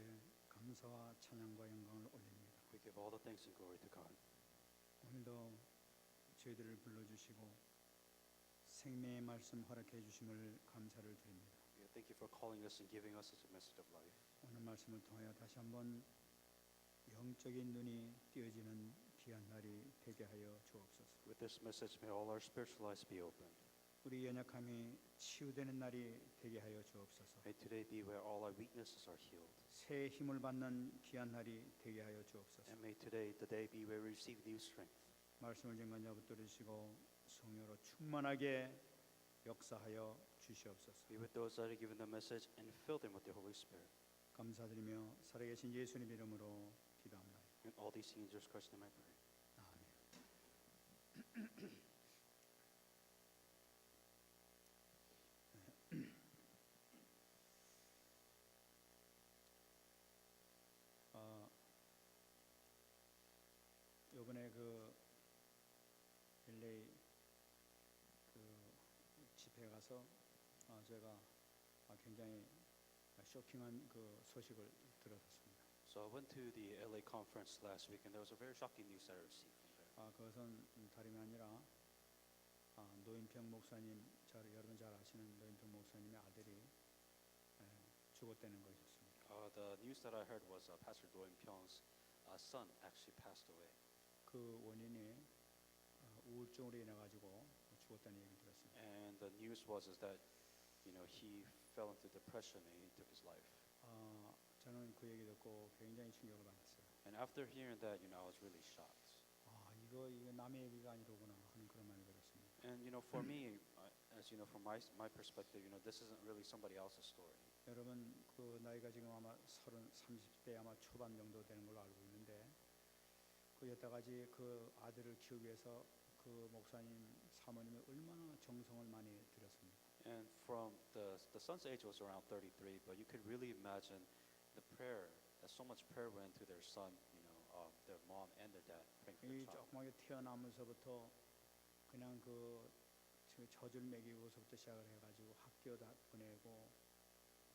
주께 감사와 찬양과 영광을 올립니다. We give all the thanks and glory to God. 오늘도 저희들을 불러주시고 생명의 말씀 허락해 주심을 감사를 드립니다. We thank you for calling us and giving us such a message of life. 오늘 말씀을 통하여 다시 한번 영적인 눈이 띄어지는 귀한 날이 되게 하여 주옵소서. With this message, may all our spiritual eyes be opened. 우리 연약함이 치유되는 날이 되게 하여 주옵소서. May today be where all our weaknesses are healed. 새 힘을 받는 귀한 날이 되게 하여 주옵소서. And may today, the day be where we receive new strength. 말씀을 증거하여 붙들으시고 성령으로 충만하게 역사하여 주시옵소서. Be with those that are given the message and fill them with the Holy Spirit. 감사드리며 살아계신 예수님 이름으로 기도합니다. And all these things in Jesus Christ's name I pray. 아멘. 이번에 그 LA 그 집회 가서 제가 굉장히 쇼킹한 그 소식을 들었습니다. So I went to the LA conference last week, and there was a very shocking news that I received from there. 그것은 다름이 아니라 노인평 목사님, 여러분 잘 아시는 노인평 목사님의 아들이 죽었다는 것이었습니다. The news that I heard was Pastor Do In-pyong's son actually passed away. 그 원인이 우울증으로 인해 가지고 죽었다는 얘기를 들었습니다. And the news was that, he fell into depression and he took his life. 저는 그 얘기 듣고 굉장히 충격을 받았어요. And after hearing that, I was really shocked. 이거 남의 얘기가 아니로구나 하는 그런 마음이 들었습니다. And for me, as from my perspective, this isn't really somebody else's story. 여러분 그 나이가 지금 아마 30대 아마 초반 정도 되는 걸로 알고 있는데 그 여태까지 그 아들을 키우기 위해서 그 목사님 사모님이 얼마나 정성을 많이 들였습니까? And from the son's age was around 33, but you could really imagine the prayer, that so much prayer went to their son, their mom and their dad praying for 이 their child. 조그맣게 태어나면서부터 그냥 그 젖을 먹이고서부터 시작을 해가지고 학교 다 보내고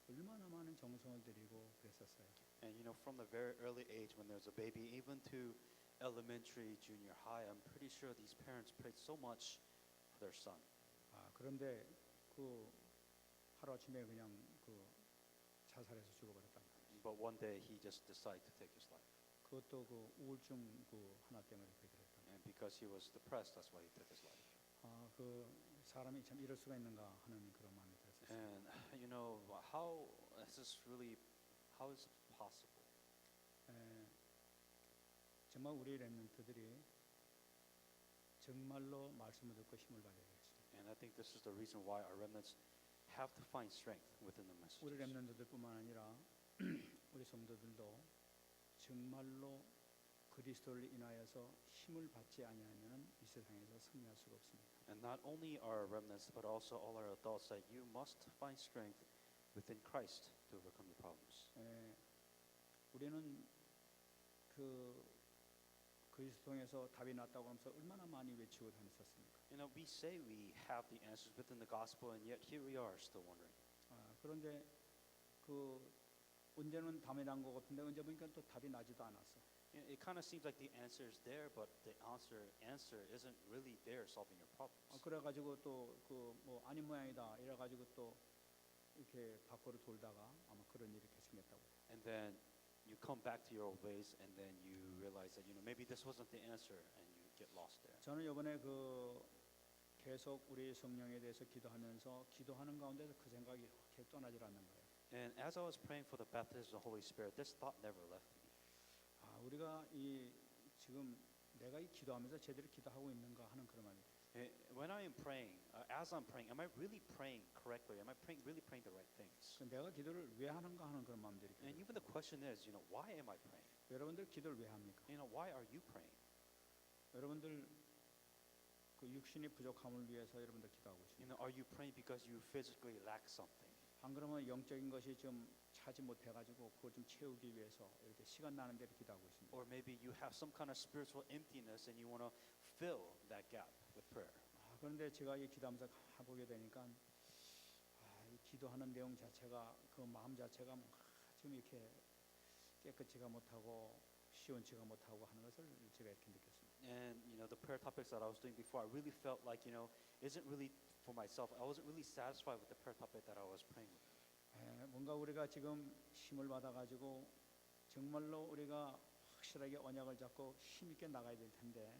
얼마나 많은 정성을 들이고 그랬었어요. And from the very early age when there's a baby, even to elementary, junior high, I'm pretty sure these parents prayed so much for their son. 그런데 그 하루아침에 그냥 그 자살해서 죽어버렸단 말이에요. But one day he just decided to take his life. 그것도 그 우울증 그 하나 때문에 그렇게 됐단 말이에요. And because he was depressed, that's why he took his life. 그 사람이 참 이럴 수가 있는가 하는 그런 마음이 들었어요. And how is it possible? 정말 우리 렘넌트들이 정말로 말씀을 듣고 힘을 받아야 되겠습니다. And I think this is the reason why our remnants have to find strength within the messages. 우리 렘넌트들뿐만 아니라 우리 성도들도 정말로 그리스도를 인하여서 힘을 받지 아니하면 이 세상에서 승리할 수가 없습니다. And not only our remnants, but also all our adults, that you must find strength within Christ to overcome your problems. 우리는 그 그리스도 통해서 답이 났다고 하면서 얼마나 많이 외치고 다녔었습니까? We say we have the answers within the gospel, and yet here we are still wondering. 그런데 그 언제는 답이 난 것 같은데 언제 보니까 또 답이 나지도 않았어. It kind of seems like the answer is there, but the answer isn't really there solving your problems. 그래가지고 또 그 뭐 아닌 모양이다 이래가지고 또 이렇게 밖으로 돌다가 아마 그런 일이 이렇게 생겼다고. And then you come back to your old ways, and then you realize that maybe this wasn't the answer, and you get lost there. 저는 이번에 그 계속 우리 성령에 대해서 기도하면서 기도하는 가운데서 그 생각이 이렇게 떠나질 않는 거예요. And as I was praying for the baptism of the Holy Spirit, this thought never left me. 우리가 이 지금 내가 이 기도하면서 제대로 기도하고 있는가 하는 그런 마음이 들어요. When I am praying, as I'm praying, am I really praying correctly? Am I really praying the right things? 내가 기도를 왜 하는가 하는 그런 마음들이. And even the question is, why am I praying? 여러분들 기도를 왜 합니까? Why are you praying? 여러분들 그 육신의 부족함을 위해서 여러분들 기도하고 있습니다. Are you praying because you physically lack something? 안 그러면 영적인 것이 좀 차지 못해가지고 그걸 좀 채우기 위해서 이렇게 시간 나는 대로 기도하고 있습니다. Or maybe you have some kind of spiritual emptiness and you want to fill that gap with prayer. 그런데 제가 이 기도하면서 보게 되니까 이 기도하는 내용 자체가 그 마음 자체가 좀 이렇게 깨끗이가 못하고 시원치가 못하고 하는 것을 제가 이렇게 느꼈습니다. And the prayer topics that I was doing before, I really felt like isn't really for myself. I wasn't really satisfied with the prayer topic that I was praying with. 뭔가 우리가 지금 힘을 받아가지고 정말로 우리가 확실하게 언약을 잡고 힘 있게 나가야 될 텐데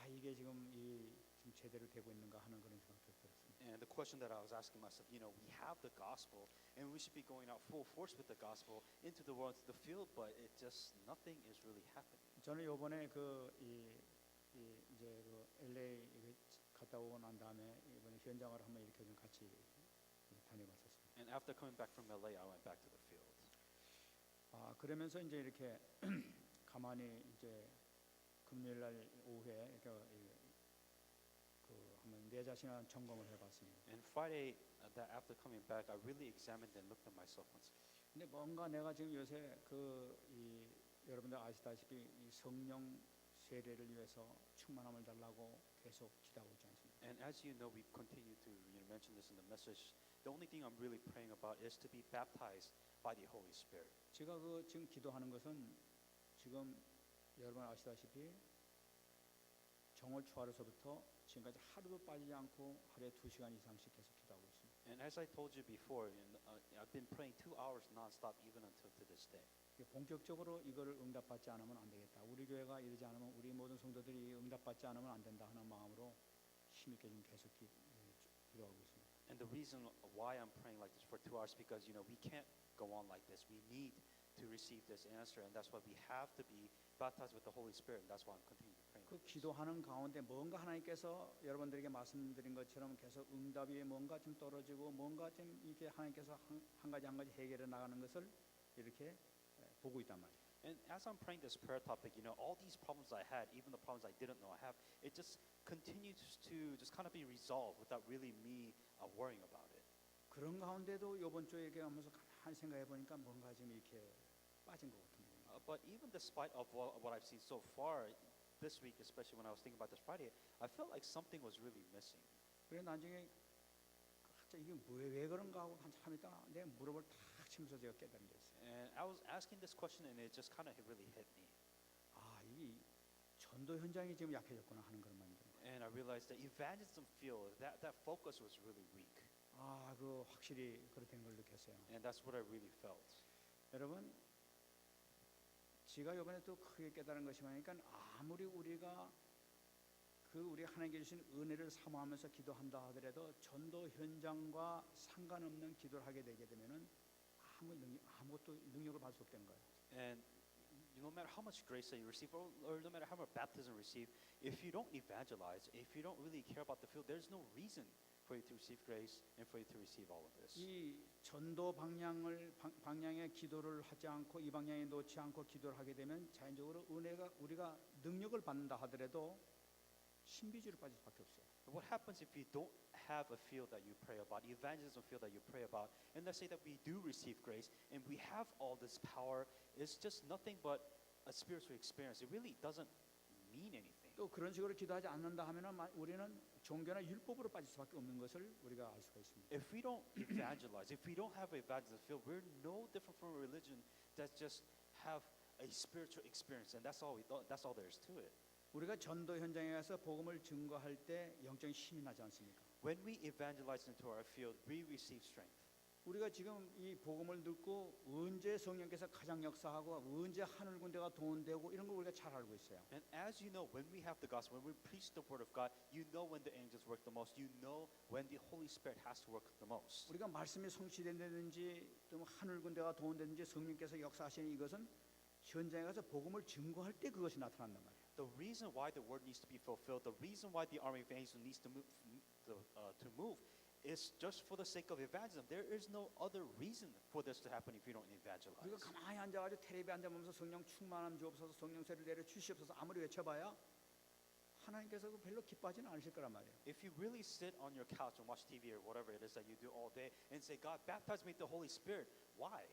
이게 지금 제대로 되고 있는가 하는 그런 생각도 들었습니다. And the question that I was asking myself, we have the gospel, and we should be going out full force with the gospel into the world, into the field, but it just nothing is really happening. 저는 이번에 이제 LA 갔다 오고 난 다음에 이번에 현장을 한번 이렇게 좀 같이 다녀봤었습니다. And after coming back from LA, I went back to the field. 그러면서 이제 이렇게 가만히 이제 금요일 날 오후에 이렇게 한번 내 자신을 한번 점검을 해봤습니다. And Friday, that after coming back, I really examined and looked at myself once again. 근데 뭔가 내가 지금 요새 여러분들 아시다시피 이 성령 세례를 위해서 충만함을 달라고 계속 기도하고 있지 않습니까? And as you know, we continue to mention this in the message. The only thing I'm really praying about is to be baptized by the Holy Spirit. 제가 지금 기도하는 것은 지금 여러분 아시다시피 정월 초하루서부터 지금까지 하루도 빠지지 않고 하루에 2시간 이상씩 계속 기도하고 있습니다. And as I told you before, I've been praying 2 hours nonstop even until to this day. 본격적으로 이거를 응답받지 않으면 안 되겠다. 우리 교회가 이러지 않으면 우리 모든 성도들이 응답받지 않으면 안 된다 하는 마음으로 힘있게 좀 계속 기도하고 있습니다. And the reason why I'm praying like this for 2 hours because we can't go on like this. We need to receive this answer, and that's why we have to be baptized with the Holy Spirit. And that's why I'm continuing praying. 그 기도하는 가운데 뭔가 하나님께서 여러분들에게 말씀드린 것처럼 계속 응답이 뭔가 좀 떨어지고 뭔가 좀 이렇게 하나님께서 한 가지 해결해 나가는 것을 이렇게 보고 있단 말이에요. And as I'm praying this prayer topic, all these problems I had, even the problems I didn't know I have, it just continues to just kind of be resolved without really me worrying about it. 그런 가운데도 이번 주에 이렇게 하면서 가만히 생각해 보니까 뭔가 좀 이렇게 빠진 것 같은 거예요. But even despite of what I've seen so far this week, especially when I was thinking about this Friday, I felt like something was really missing. 그래 나중에 이게 왜 그런가 하고 한참 있다가 내 무릎을 탁 치면서 제가 깨달은 게 있어요. And I was asking this question, and it just kind of really hit me. 이 전도 현장이 지금 약해졌구나 하는 그런 마음이 들어요. And I realized that evangelism field, that focus was really weak. 확실히 그렇다는 걸 느꼈어요. And that's what I really felt. 여러분, 제가 이번에 또 크게 깨달은 것이 뭐냐니까 아무리 우리가 우리 하나님께 주신 은혜를 사모하면서 기도한다 하더라도 전도 현장과 상관없는 기도를 하게 되게 되면은 아무것도 능력을 받을 수 없다는 거예요. And no matter how much grace that you receive, or no matter how much baptism you receive, if you don't evangelize, if you don't really care about the field, there's no reason for you to receive grace and for you to receive all of this. 이 전도 방향의 기도를 하지 않고 이 방향에 놓지 않고 기도를 하게 되면 자연적으로 우리가 능력을 받는다 하더라도 신비주의로 빠질 수밖에 없어요. What happens if you don't have a field that you pray about, evangelism field that you pray about, and let's say that we do receive grace and we have all this power, it's just nothing but a spiritual experience. It really doesn't mean anything. 또 그런 식으로 기도하지 않는다 하면은 우리는 종교나 율법으로 빠질 수밖에 없는 것을 우리가 알 수가 있습니다. If we don't evangelize, if we don't have an evangelism field, we're no different from a religion that just have a spiritual experience, and that's all there is to it. 우리가 전도 현장에 가서 복음을 증거할 때 영적인 힘이 나지 않습니까? When we evangelize into our field, we receive strength. 우리가 지금 이 복음을 듣고 언제 성령께서 가장 역사하고 언제 하늘 군대가 동원되고 이런 걸 우리가 잘 알고 있어요. And as you know, when we have the gospel, when we preach the word of God, you know when the angels work the most. You know when the Holy Spirit has to work the most. 우리가 말씀이 성취된다든지 또 하늘 군대가 동원되든지 성령께서 역사하시는 이것은 현장에 가서 복음을 증거할 때 그것이 나타난단 말이에요. The reason why the word needs to be fulfilled, the reason why the army of angels needs to move is just for the sake of evangelism. There is no other reason for this to happen if you don't evangelize. 우리가 가만히 앉아가지고 텔레비에 앉아보면서 성령 충만함 주옵소서 성령세를 내려 주시옵소서 아무리 외쳐봐야 하나님께서 별로 기뻐하지는 않으실 거란 말이에요. If you really sit on your couch and watch TV or whatever it is that you do all day and say, God, baptize me with the Holy Spirit, why?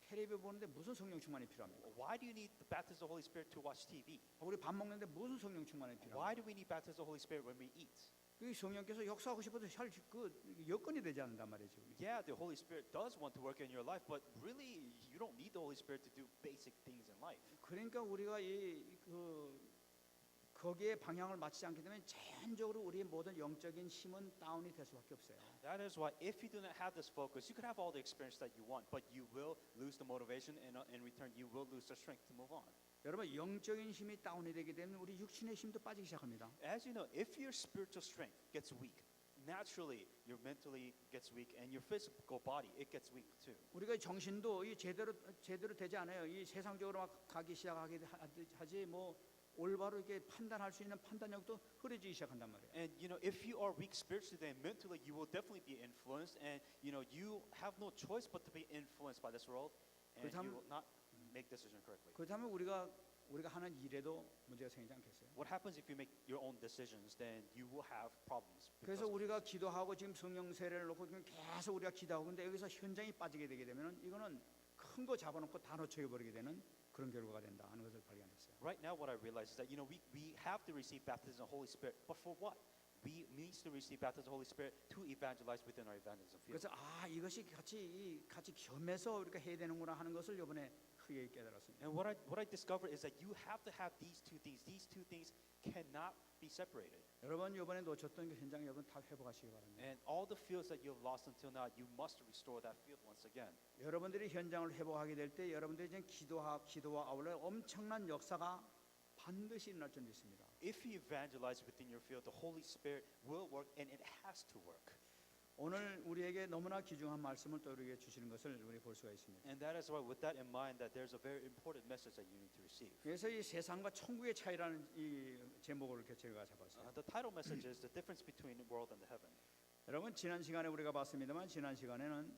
텔레비 보는데 무슨 성령 충만이 필요합니까? Why do you need the baptism of the Holy Spirit to watch TV? 우리 밥 먹는데 무슨 성령 충만이 필요합니까? Why do we need baptism of the Holy Spirit when we eat? 그 성령께서 역사하고 싶어도 여건이 되지 않는단 말이죠. Yeah, the Holy Spirit does want to work in your life, but really, you don't need the Holy Spirit to do basic things in life. 그러니까 우리가 거기에 방향을 맞추지 않게 되면 자연적으로 우리의 모든 영적인 힘은 다운이 될 수밖에 없어요. That is why if you do not have this focus, you could have all the experience that you want, but you will lose the motivation, and in return, you will lose the strength to move on. 여러분 영적인 힘이 다운이 되게 되면 우리 육신의 힘도 빠지기 시작합니다. As you know, if your spiritual strength gets weak, naturally your mentally gets weak, and your physical body it gets weak too. 우리가 정신도 이 제대로 되지 않아요. 이 세상적으로 막 가기 시작하게 하지 뭐 올바로 이렇게 판단할 수 있는 판단력도 흐려지기 시작한단 말이에요. And you know, if you are weak spiritually and mentally, you will definitely be influenced, and you know, you have no choice but to be influenced by this world, and 그렇다면- you will not make decisions correctly. 그렇다면 우리가 하는 일에도 문제가 생기지 않겠어요? What happens if you make your own decisions? Then you will have problems. 그래서 because of 우리가 this. 기도하고 지금 성령 세례를 놓고 지금 계속 우리가 기도하고 근데 여기서 현장이 빠지게 되게 되면은 이거는 큰 거 잡아놓고 다 놓쳐 버리게 되는 그런 결과가 된다 하는 것을 발견했어요. Right now, what I realize is that you know we have to receive baptism of the Holy Spirit, but for what? We need to receive baptism of the Holy Spirit to evangelize within our evangelism field. 그래서 이것이 같이 겸해서 우리가 해야 되는구나 하는 것을 이번에 크게 깨달았습니다. And what I discovered is that you have to have these two things. These two things cannot be separated. 여러분 이번에 놓쳤던 그 현장 여러분 다 회복하시기 바랍니다. And all the fields that you've lost until now, you must restore that field once again. 여러분들이 현장을 회복하게 될 때 여러분들이 이제 기도와 아울러 엄청난 역사가 반드시 일어날 줄 믿습니다. If you evangelize within your field, the Holy Spirit will work, and it has to work. 오늘 우리에게 너무나 귀중한 말씀을 또 우리에게 주시는 것을 우리 볼 수가 있습니다. And that is why, with that in mind, that there's a very important message that you need to receive. 그래서 이 세상과 천국의 차이라는 이 제목을 제가 잡았어요. The title message is the difference between the world and the heaven. 여러분 지난 시간에 우리가 봤습니다만 지난 시간에는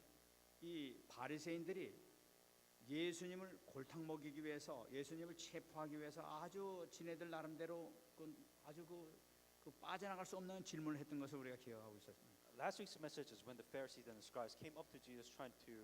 이 바리새인들이 예수님을 골탕 먹이기 위해서 예수님을 체포하기 위해서 아주 지네들 나름대로 아주 그 빠져나갈 수 없는 질문을 했던 것을 우리가 기억하고 있었습니다. Last week's message is when the Pharisees and the scribes came up to Jesus trying to,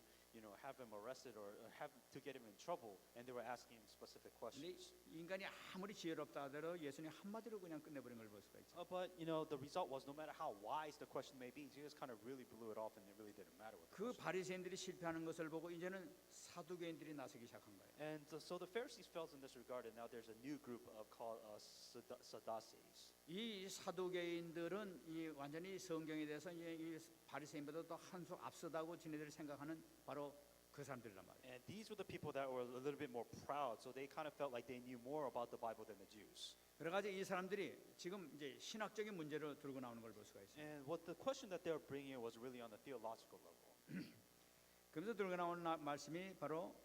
have him arrested or have to get him in trouble, and they were asking him specific 근데 questions. 인간이 아무리 지혜롭다 하더라도 예수님 한마디로 그냥 끝내버린 걸 볼 수가 있죠. But the result was no matter how wise the question may be, Jesus kind of really blew it off, and it really didn't matter what the 그 question. 바리새인들이 실패하는 것을 보고 이제는 사두개인들이 나서기 시작한 거예요. And so the Pharisees felt in this regard, and now there's a new group called Sadducees. 이 사두개인들은 이 완전히 성경에 대해서 이 바리새인보다 더 한 수 앞서다고 지네들이 생각하는 바로 그 사람들이란 말이에요. And these were the people that were a little bit more proud, so they kind of felt like they knew more about the Bible than the Jews. 여러 가지 이 사람들이 지금 이제 신학적인 문제를 들고 나오는 걸 볼 수가 있어요. And what the question that they were bringing was really on the theological level. 그래서 들고 나오는 말씀이 바로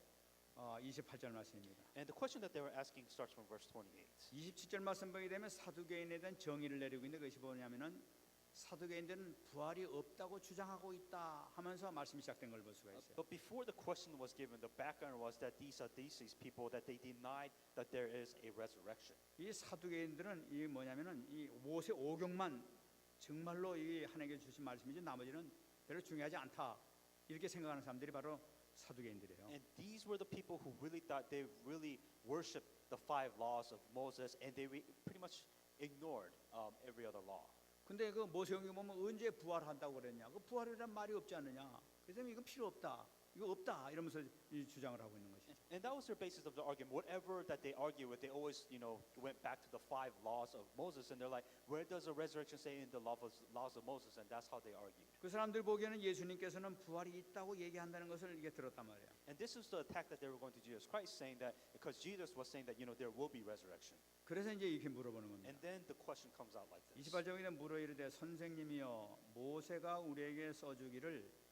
28절 말씀입니다. And the question that they were asking starts from verse 28. 27절 말씀 보게 되면 사두개인에 대한 정의를 내리고 있는데 그것이 뭐냐면은 사두개인들은 부활이 없다고 주장하고 있다 하면서 말씀이 시작된 걸 볼 수가 있어요. But before the question was given, the background was that these Sadducees people that they denied that there is a resurrection. 이 사두개인들은 이 뭐냐면은 이 모세 오경만 정말로 이 하나님께 주신 말씀이지 나머지는 별로 중요하지 않다 이렇게 생각하는 사람들이 바로 사두개인들이에요. And these were the people who really thought they really worshipped the 5 laws of Moses, and they pretty much ignored every other law. 근데 그 모세오경에 보면 언제 부활한다고 그랬냐? 그 부활이란 말이 없지 않느냐? 그래서 이건 필요 없다. 이거 없다 이러면서 이 주장을 하고 있는 것이죠. And that was their basis of the argument. Whatever that they argue with, they always, went back to the 5 laws of Moses, and they're like, where does the resurrection say in the laws of Moses? And that's how they argued. 그 사람들 보기에는 예수님께서는 부활이 있다고 얘기한다는 것을 이게 들었단 말이야. And this is the attack that they were going to Jesus Christ, saying that because Jesus was saying that there will be resurrection. 그래서 이제 이렇게 물어보는 겁니다. And then the question comes out like this. 28절에 물어 이르되 선생님이여 모세가 우리에게 써주기를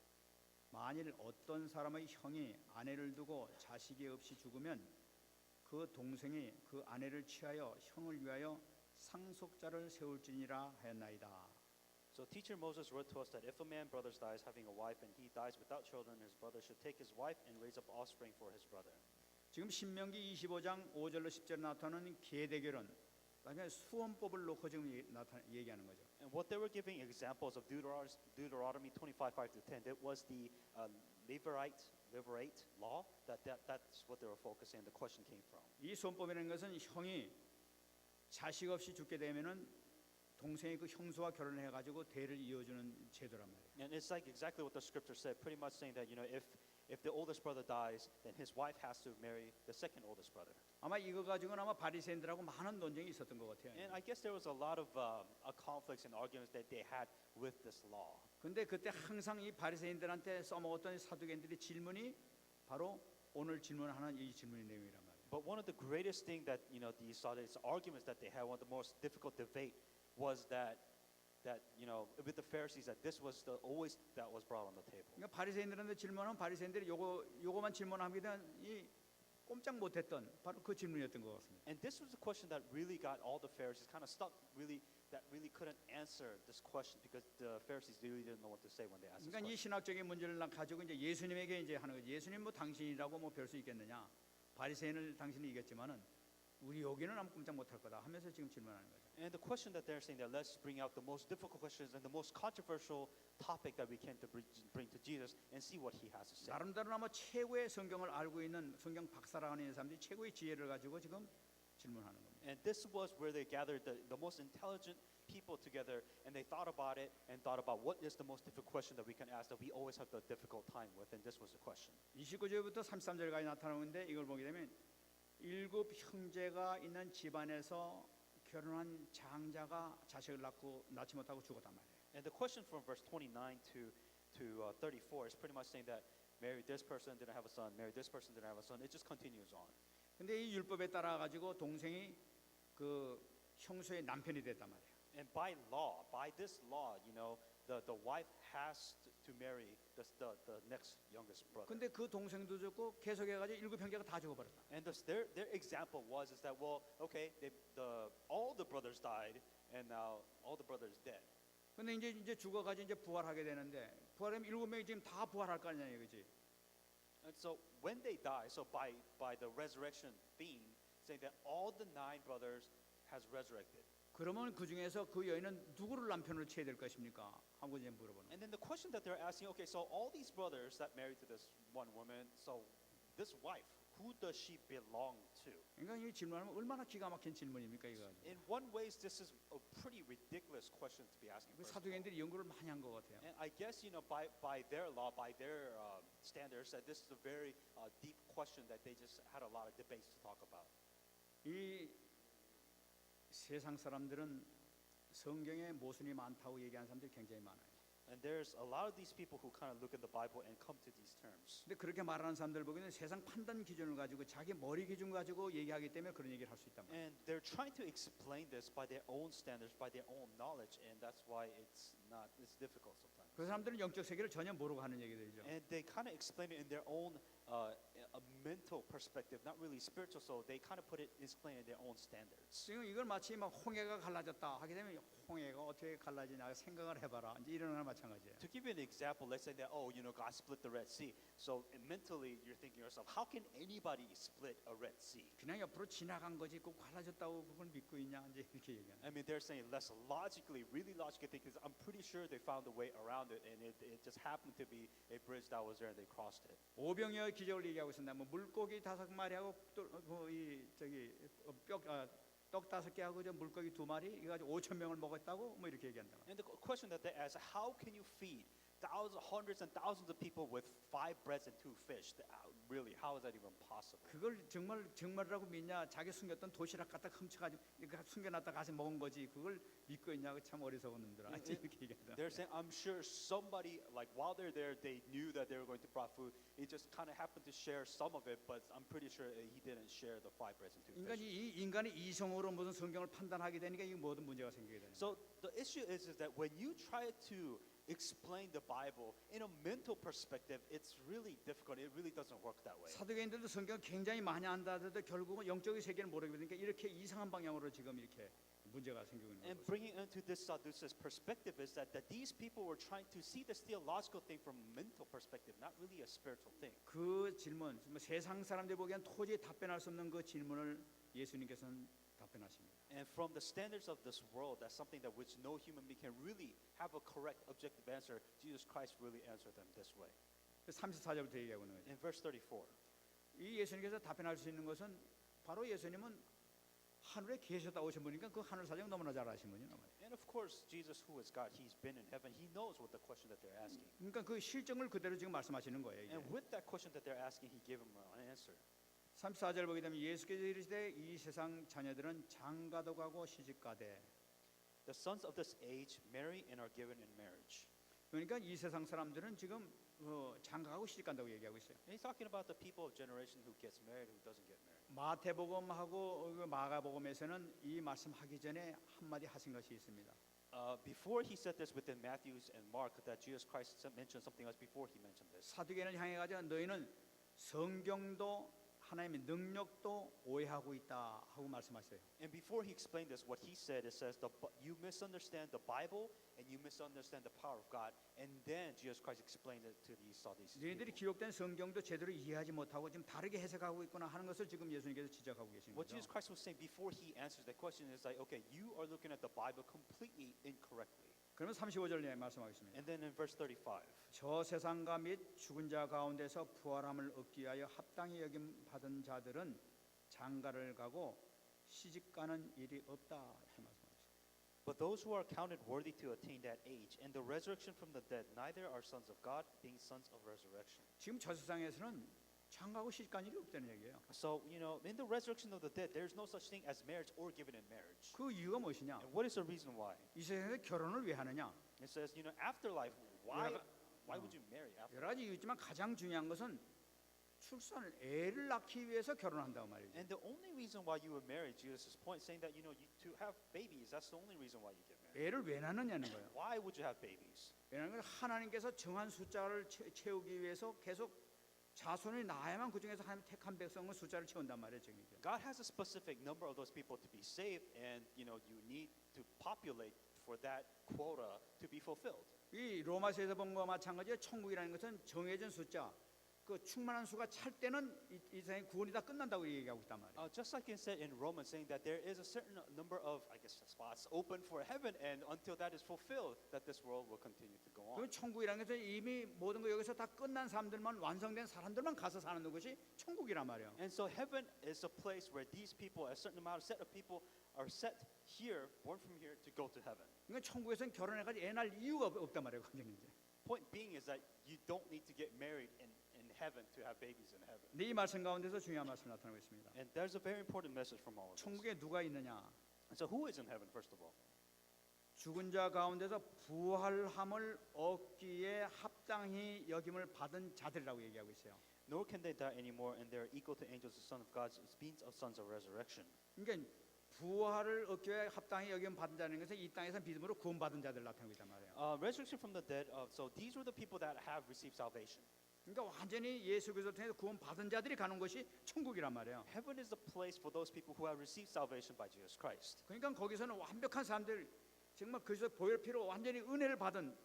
만일 어떤 사람의 형이 아내를 두고 자식이 없이 죽으면 그 동생이 그 아내를 취하여 형을 위하여 상속자를 세울지니라 하였나이다. So teacher Moses wrote to us that if a man brothers dies having a wife and he dies without children, his brother should take his wife and raise up offspring for his brother. 지금 신명기 25장 5절로 10절에 나타나는 계대결혼, 그다음에 수원법을 놓고 지금 얘기하는 거죠. And what they were giving examples of Deuteronomy 25:5-10, that was the Levirate law. That's what they were focusing. The question came from. 이 수원법이라는 것은 형이 자식 없이 죽게 되면은 동생이 그 형수와 결혼을 해가지고 대를 이어주는 제도란 말이에요. And it's like exactly what the scripture said, pretty much saying that if if the oldest brother dies, then his wife has to marry the second oldest brother. 아마 이거 가지고는 아마 바리새인들하고 많은 논쟁이 있었던 것 같아요. And I guess there was a lot of conflicts and arguments that they had with this law. 근데 그때 항상 이 바리새인들한테 써먹었던 사두개인들의 질문이 바로 오늘 질문하는 이 질문의 내용이란 말이에요. But one of the greatest thing that these arguments that they had, one of the most difficult debate was that with the Pharisees that this was always that was brought on the table. 그러니까 바리새인들한테 질문하면 바리새인들이 요거만 질문하게 된 이 꼼짝 못했던 바로 그 질문이었던 것 같습니다. And this was the question that really got all the Pharisees kind of stuck, that really couldn't answer this question because the Pharisees really didn't know what to say when they asked this 그러니까 이 question. 신학적인 문제를 가지고 이제 예수님에게 이제 하는 거죠. 예수님 뭐 당신이라고 뭐 별 수 있겠느냐? 바리새인을 당신이 이겼지만은 우리 여기는 아무 꼼짝 못할 거다 하면서 지금 질문하는 거죠. And the question that they're saying that let's bring out the most difficult questions and the most controversial topic that we can to bring to Jesus and see what he has to say. 나름대로 아마 최고의 성경을 알고 있는 성경 박사라고 하는 사람들이 최고의 지혜를 가지고 지금 질문하는 겁니다. And this was where they gathered the most intelligent people together and they thought about it and thought about what is the most difficult question that we can ask that we always have the difficult time with, and this was the question. 29절부터 33절까지 나타나는데 이걸 보게 되면 일곱 형제가 있는 집안에서 결혼한 장자가 자식을 낳지 못하고 죽었단 말이에요. And the question from verse 29 to 34 is pretty much saying that married this person, didn't have a son, married this person, didn't have a son. It just continues on. 근데 이 율법에 따라 가지고 동생이 그 형수의 남편이 됐단 말이에요. And by this law, the wife has to marry the next youngest brother. 근데 그 동생도 죽고 계속해가지고 일곱 형제가 다 죽어버렸다. And their example is that all the brothers died and now all the brothers dead. 근데 이제 죽어가지고 이제 부활하게 되는데 부활하면 일곱 명이 지금 다 부활할 거 아니냐 이거지. And so when they die, so by the resurrection theme, saying that all the 9 brothers has resurrected. 그러면 그 중에서 그 여인은 누구를 남편으로 취해야 될 것입니까? 하고 이제 물어보는. And then the question that they're asking, okay, so all these brothers that married to this one woman, so this wife, who does she belong to? 그러니까 이 질문하면 얼마나 기가 막힌 질문입니까 이거. In one ways, this is a pretty ridiculous question to be asking. 그 first of all. 사두개인들이 연구를 많이 한 것 같아요. And I guess by their law, by their standards, that this is a very deep question that they just had a lot of debates to talk about. 이 세상 사람들은 성경에 모순이 많다고 얘기하는 사람들이 굉장히 많아요. And there's a lot of these people who kind of look at the Bible and come to these terms. 근데 그렇게 말하는 사람들 보기에는 세상 판단 기준을 가지고 자기 머리 기준 가지고 얘기하기 때문에 그런 얘기를 할 수 있단 말이에요. And they're trying to explain this by their own standards, by their own knowledge, and that's why it's difficult sometimes. 그 사람들은 영적 세계를 전혀 모르고 하는 얘기들이죠. And they kind of explain it in their own a mental perspective, not really spiritual. So they kind of explain it in their own standards. 지금 이걸 마치 막 홍해가 갈라졌다 하게 되면 홍해가 어떻게 갈라지냐 생각을 해봐라. 이제 이런 거나 마찬가지예요. To give you an example, let's say that God split the Red Sea. So mentally, you're thinking to yourself, how can anybody split a Red Sea? 그냥 옆으로 지나간 거지 꼭 갈라졌다고 그걸 믿고 있냐 이제 이렇게 얘기하는. I mean, they're saying less logically, really logically, because I'm pretty sure they found a way around it, and it just happened to be a bridge that was there, and they crossed it. 오병이어의 기적을 얘기하고 있습니다. 뭐 물고기 5마리하고 떡 5개하고 물고기 2마리 이거 가지고 5천 명을 먹었다고 뭐 이렇게 얘기한다. And the question that they ask, how can you feed hundreds and thousands of people with 5 breads and 2 fish? Really, how is that even possible? 그걸 정말이라고 믿냐? 자기 숨겼던 도시락 갖다 훔쳐가지고 이거 숨겨놨다 가서 먹은 거지. 그걸 믿고 있냐고 참 어리석은 놈들아. 이렇게 얘기한다. They're saying, I'm sure somebody, like while they're there, they knew that they were going to bring food. He just kind of happened to share some of it, but I'm pretty sure he didn't share the 5 breads and 2 fish. 인간이 이성으로 무슨 성경을 판단하게 되니까 이게 모든 문제가 생기게 되는. So the issue is that when you try to explain the Bible in a mental perspective, it's really difficult. It really doesn't work that way. 사두개인들도 성경 굉장히 많이 안다 하더라도 결국은 영적인 세계를 모르게 되니까 이렇게 이상한 방향으로 지금 이렇게 문제가 생기고 있는 And 거죠. bringing into this Sadducees perspective is that these people were trying to see this theological thing from a mental perspective, not really a spiritual thing. 그 질문, 뭐 세상 사람들이 보기엔 도저히 답변할 수 없는 그 질문을 예수님께서는 답변하십니다. And from the standards of this world, that's something that which no human being can really have a correct, objective answer. Jesus Christ really answered them this way. 34절부터 얘기하고 있는 거죠. In verse 34, 이 예수님께서 답변할 수 있는 것은 바로 예수님은 하늘에 계셨다 오신 분이니까 그 하늘 사정 너무나 잘 아신 분이란 말이에요. And of course, Jesus, who is God, he's been in heaven. He knows what the question that they're asking. 그러니까 그 실정을 그대로 지금 말씀하시는 거예요. 이게. And with that question that they're asking, he gave them an answer. 34절 보게 되면 예수께서 이르시되 이 세상 자녀들은 장가도 가고 시집가되. The sons of this age marry and are given in marriage. 그러니까 이 세상 사람들은 지금 장가가고 시집간다고 얘기하고 있어요. And he's talking about the people of generation who gets married, who doesn't get married. 마태복음하고 마가복음에서는 이 말씀하기 전에 한마디 하신 것이 있습니다. Before he said this within Matthew's and Mark, that Jesus Christ mentioned something else before he mentioned this. 사두개인을 향해 가지고 너희는 성경도 하나님의 능력도 오해하고 있다 하고 말씀하세요. And before he explained this, what he said, it says, you misunderstand the Bible and you misunderstand the power of God. And then Jesus Christ explained it to these Sadducees. 너희들이 기록된 성경도 제대로 이해하지 못하고 지금 다르게 해석하고 있구나 하는 것을 지금 예수님께서 지적하고 계신 What 거죠. Jesus Christ was saying before he answers that question is like, okay, you are looking at the Bible completely incorrectly. 그러면 35절에 말씀하겠습니다. And then in verse 35, 저 세상과 및 죽은 자 가운데서 부활함을 얻기 위하여 합당히 여김 받은 자들은 장가를 가고 시집가는 일이 없다 이렇게 말씀하셨습니다. but those who are counted worthy to attain that age and the resurrection from the dead, neither are sons of God, being sons of resurrection. 지금 저 세상에서는 장가고 시집간 일이 없다는 얘기예요. So, in the resurrection of the dead, there is no such thing as marriage or given in marriage. 그 i유가 무엇이냐? And what is the reason why? 이 세상에 결혼을 왜 하느냐? It says, afterlife, why 여러 would you marry after? 여러 가지 이유 있지만 가장 중요한 것은 출산을 애를 낳기 위해서 결혼한다고 말이죠. And the only reason why you would marry, Jesus' point, saying that to have babies, that's the only reason why you get married. 애를 왜 낳느냐는 거예요. Why would you have babies? 왜냐하면 하나님께서 정한 숫자를 채우기 위해서 계속 자손이 나야만 그 중에서 하나님 택한 백성은 숫자를 채운단 말이에요. 지금 이게. God has a specific number of those people to be saved, and you need to populate for that quota to be fulfilled. 이 로마서에서 본 거와 마찬가지로 천국이라는 것은 정해진 숫자, 그 충만한 수가 찰 때는 이 세상의 구원이 다 끝난다고 얘기하고 있단 말이에요. Just like it said in Romans, saying that there is a certain number of, spots open for heaven, and until that is fulfilled, that this world will continue to go 그 on. 천국이라는 것은 이미 모든 거 여기서 다 끝난 사람들만 완성된 사람들만 가서 사는 것이 천국이란 말이에요. And so heaven is a place where these people, a certain amount of set of people, are set here, born from here, to go to heaven. 그러니까 천국에서는 결혼해가지고 애 낳을 이유가 없단 말이에요. 완전히 이제. Point being is that you don't need to get married in heaven to have babies in heaven. 근데 이 말씀 가운데서 중요한 말씀이 나타나고 있습니다. And there's a very important message from all of this. 천국에 누가 있느냐? And so who is in heaven, first of all? 죽은 자 가운데서 부활함을 얻기에 합당히 여김을 받은 자들이라고 얘기하고 있어요. Nor can they die anymore, and they are equal to angels, the son of God, beings of sons of resurrection. 그러니까 부활을 얻기 위해 합당히 여김 받은 자는 것은 이 땅에서 믿음으로 구원받은 자들 나타나고 있단 말이에요. Resurrection from the dead. So these were the people that have received salvation. 그러니까 완전히 예수 그리스도 통해서 구원받은 자들이 가는 것이 천국이란 말이에요. Heaven is the place for those people who have received salvation by Jesus Christ. 그러니까 거기서는 완벽한 사람들, 정말 그리스도 보혈 피로 완전히 은혜를 받은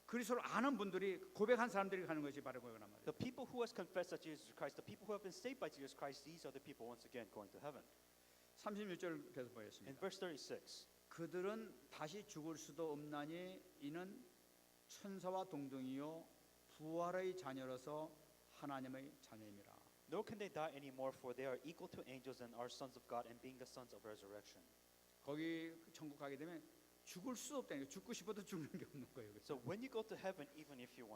그리스도를 아는 분들이 고백한 사람들이 가는 것이 바로 그거란 말이에요. The people who has confessed that Jesus Christ, the people who have been saved by Jesus Christ, these are the people once again going to heaven. 36절 계속 In 보겠습니다. verse 36, 그들은 다시 죽을 수도 없나니 이는 천사와 동등이요 부활의 자녀로서 하나님의 자녀임이라. nor can they die anymore, for they are equal to angels and are sons of God, and being the sons of resurrection. 거기 천국 가게 되면 죽을 수 없다니까. 죽고 싶어도 죽는 게 없는 거예요. So when you go to heaven, even if you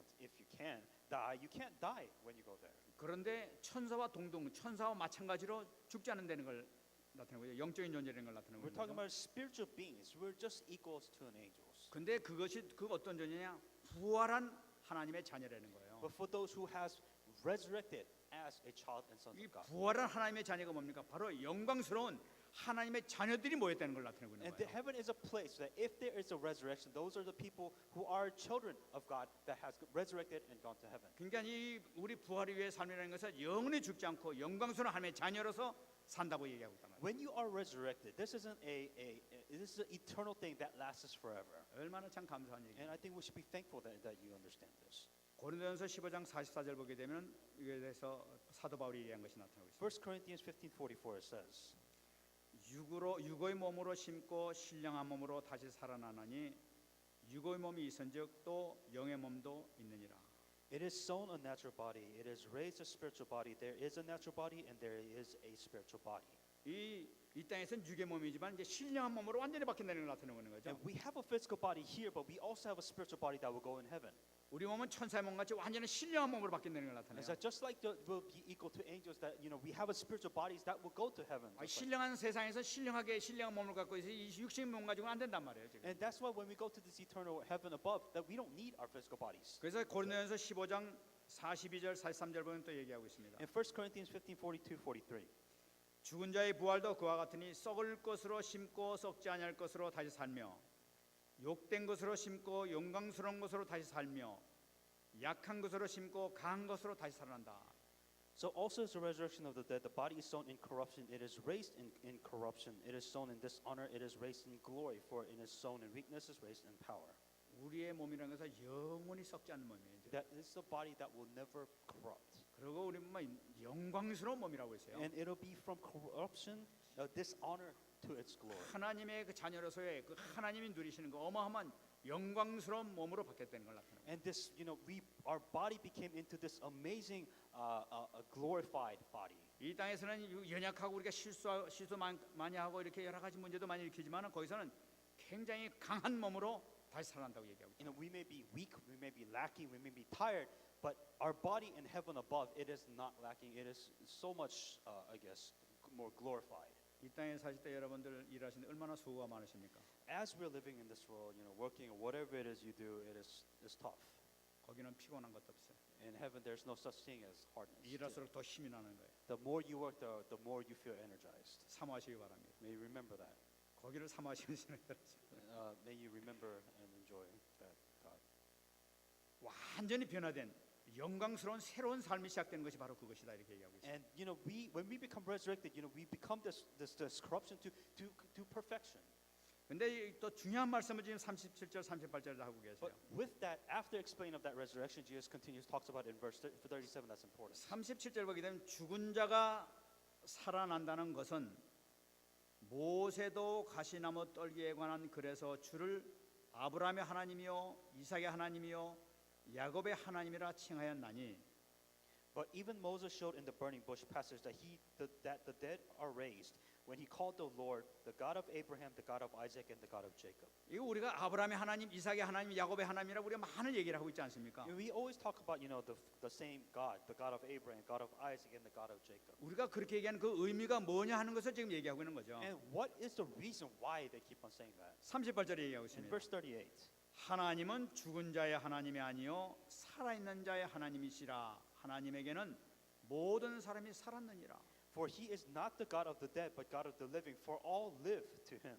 can die, you can't die when you go there. 그런데 천사와 동등, 천사와 마찬가지로 죽지 않는다는 걸 나타내는 거죠. 영적인 존재라는 걸 나타내는 We're talking 거죠. about spiritual beings. We're just equals to an angels. 근데 그것이 그 어떤 존재냐? 부활한 하나님의 자녀라는 거예요. But for those who has resurrected as a child and sons 이 of God. 부활한 하나님의 자녀가 뭡니까? 바로 영광스러운 하나님의 자녀들이 모였다는 걸 나타내고 있는 And the 거예요. heaven is a place that if there is a resurrection, those are the people who are children of God that has resurrected and gone to heaven. 그러니까 이 우리 부활을 위해 삶이라는 것은 영원히 죽지 않고 영광스러운 하나님의 자녀로서 산다고 얘기하고 있단 말이에요. When you are resurrected, this isn't this is an eternal thing that lasts forever. 얼마나 참 감사한 얘기예요. And I think we should be thankful that you understand this. 고린도전서 15장 44절 보게 되면 이에 대해서 사도 바울이 얘기한 것이 나타나고 있습니다. 1 Corinthians 15:44 it says, 육의 몸으로 심고 신령한 몸으로 다시 살아나나니 육의 몸이 있은즉 또 영의 몸도 있느니라. it is sown a natural body, it is raised a spiritual body. There is a natural body and there is a spiritual body. 이 이 땅에서는 육의 몸이지만 이제 신령한 몸으로 완전히 바뀐다는 걸 나타내는 거죠. And we have a physical body here, but we also have a spiritual body that will go in heaven. 우리 몸은 천사의 몸 같이 완전히 신령한 몸으로 바뀐다는 걸 나타내요. Is that just like we'll be equal to angels, that we have a spiritual bodies that will go to heaven. 아, just like- 신령한 세상에서 신령하게 신령한 몸을 갖고 있어 이 육신의 몸 가지고는 안 된단 말이에요. 지금. And that's why when we go to this eternal heaven above, that we don't need our physical bodies. 그래서 고린도전서 15장 42절 43절 보면 또 얘기하고 있습니다. In 1 Corinthians 15:42, 43. 죽은 자의 부활도 그와 같으니 썩을 것으로 심고 썩지 아니할 것으로 다시 살며 욕된 것으로 심고 영광스러운 것으로 다시 살며 약한 것으로 심고 강한 것으로 다시 살아난다. So also is the resurrection of the dead. The body is sown in corruption, it is raised in corruption. It is sown in dishonor, it is raised in glory. For it is sown in weakness, is raised in power. 우리의 몸이라는 것은 영원히 썩지 않는 몸이에요. 이제. That is the body that will never corrupt. 그리고 우리 몸은 영광스러운 몸이라고 했어요. And it'll be from corruption, dishonor to its glory. 하나님의 그 자녀로서의 그 하나님이 누리시는 그 어마어마한 영광스러운 몸으로 바뀌었다는 걸 나타내요. And this, our body became into this amazing, glorified body. 이 땅에서는 연약하고 우리가 실수 많이 하고 이렇게 여러 가지 문제도 많이 일으키지만 거기서는 굉장히 강한 몸으로 다시 살아난다고 얘기하고 있어요. We may be weak, we may be lacking, we may be tired, but our body in heaven above, it is not lacking. It is so much, more glorified. 이 땅에 사실 때 여러분들 일하시는데 얼마나 수고가 많으십니까? As we're living in this world, working or whatever it is you do, it is tough. 거기는 피곤한 것도 없어요. In heaven, there's no such thing as hardness. 일할수록 더 힘이 나는 거예요. The more you work, the more you feel energized. 사모하시기 바랍니다. May you remember that. 거기를 사모하시는 신앙들. May you remember and enjoy that thought. 완전히 변화된 영광스러운 새로운 삶이 시작되는 것이 바로 그것이다 이렇게 얘기하고 있어요. And when we become resurrected, we become this corruption to perfection. 근데 또 중요한 말씀을 지금 37절 38절에 하고 계세요. But with that, after explaining of that resurrection, Jesus continues talks about in verse 37. That's important. 37절 보게 되면 죽은 자가 살아난다는 것은 모세도 가시나무 떨기에 관한 글에서 주를 아브라함의 하나님이요 이삭의 하나님이요 야곱의 하나님이라 칭하였나니 But even Moses showed in the burning bush passage that the dead are raised when he called the Lord, the God of Abraham, the God of Isaac, and the God of Jacob. 이거 우리가 아브라함의 하나님, 이삭의 하나님, 야곱의 하나님이라 우리가 많은 얘기를 하고 있지 않습니까? We always talk about the same God, the God of Abraham, God of Isaac, and the God of Jacob. 우리가 그렇게 얘기하는 그 의미가 뭐냐 하는 것을 지금 얘기하고 있는 거죠. And what is the reason why they keep on saying that? 38절에 얘기하고 In 있습니다. verse 38. 하나님은 죽은 자의 하나님이 아니요 살아있는 자의 하나님이시라. 하나님에게는 모든 사람이 살았느니라. For he is not the God of the dead, but God of the living, for all live to him.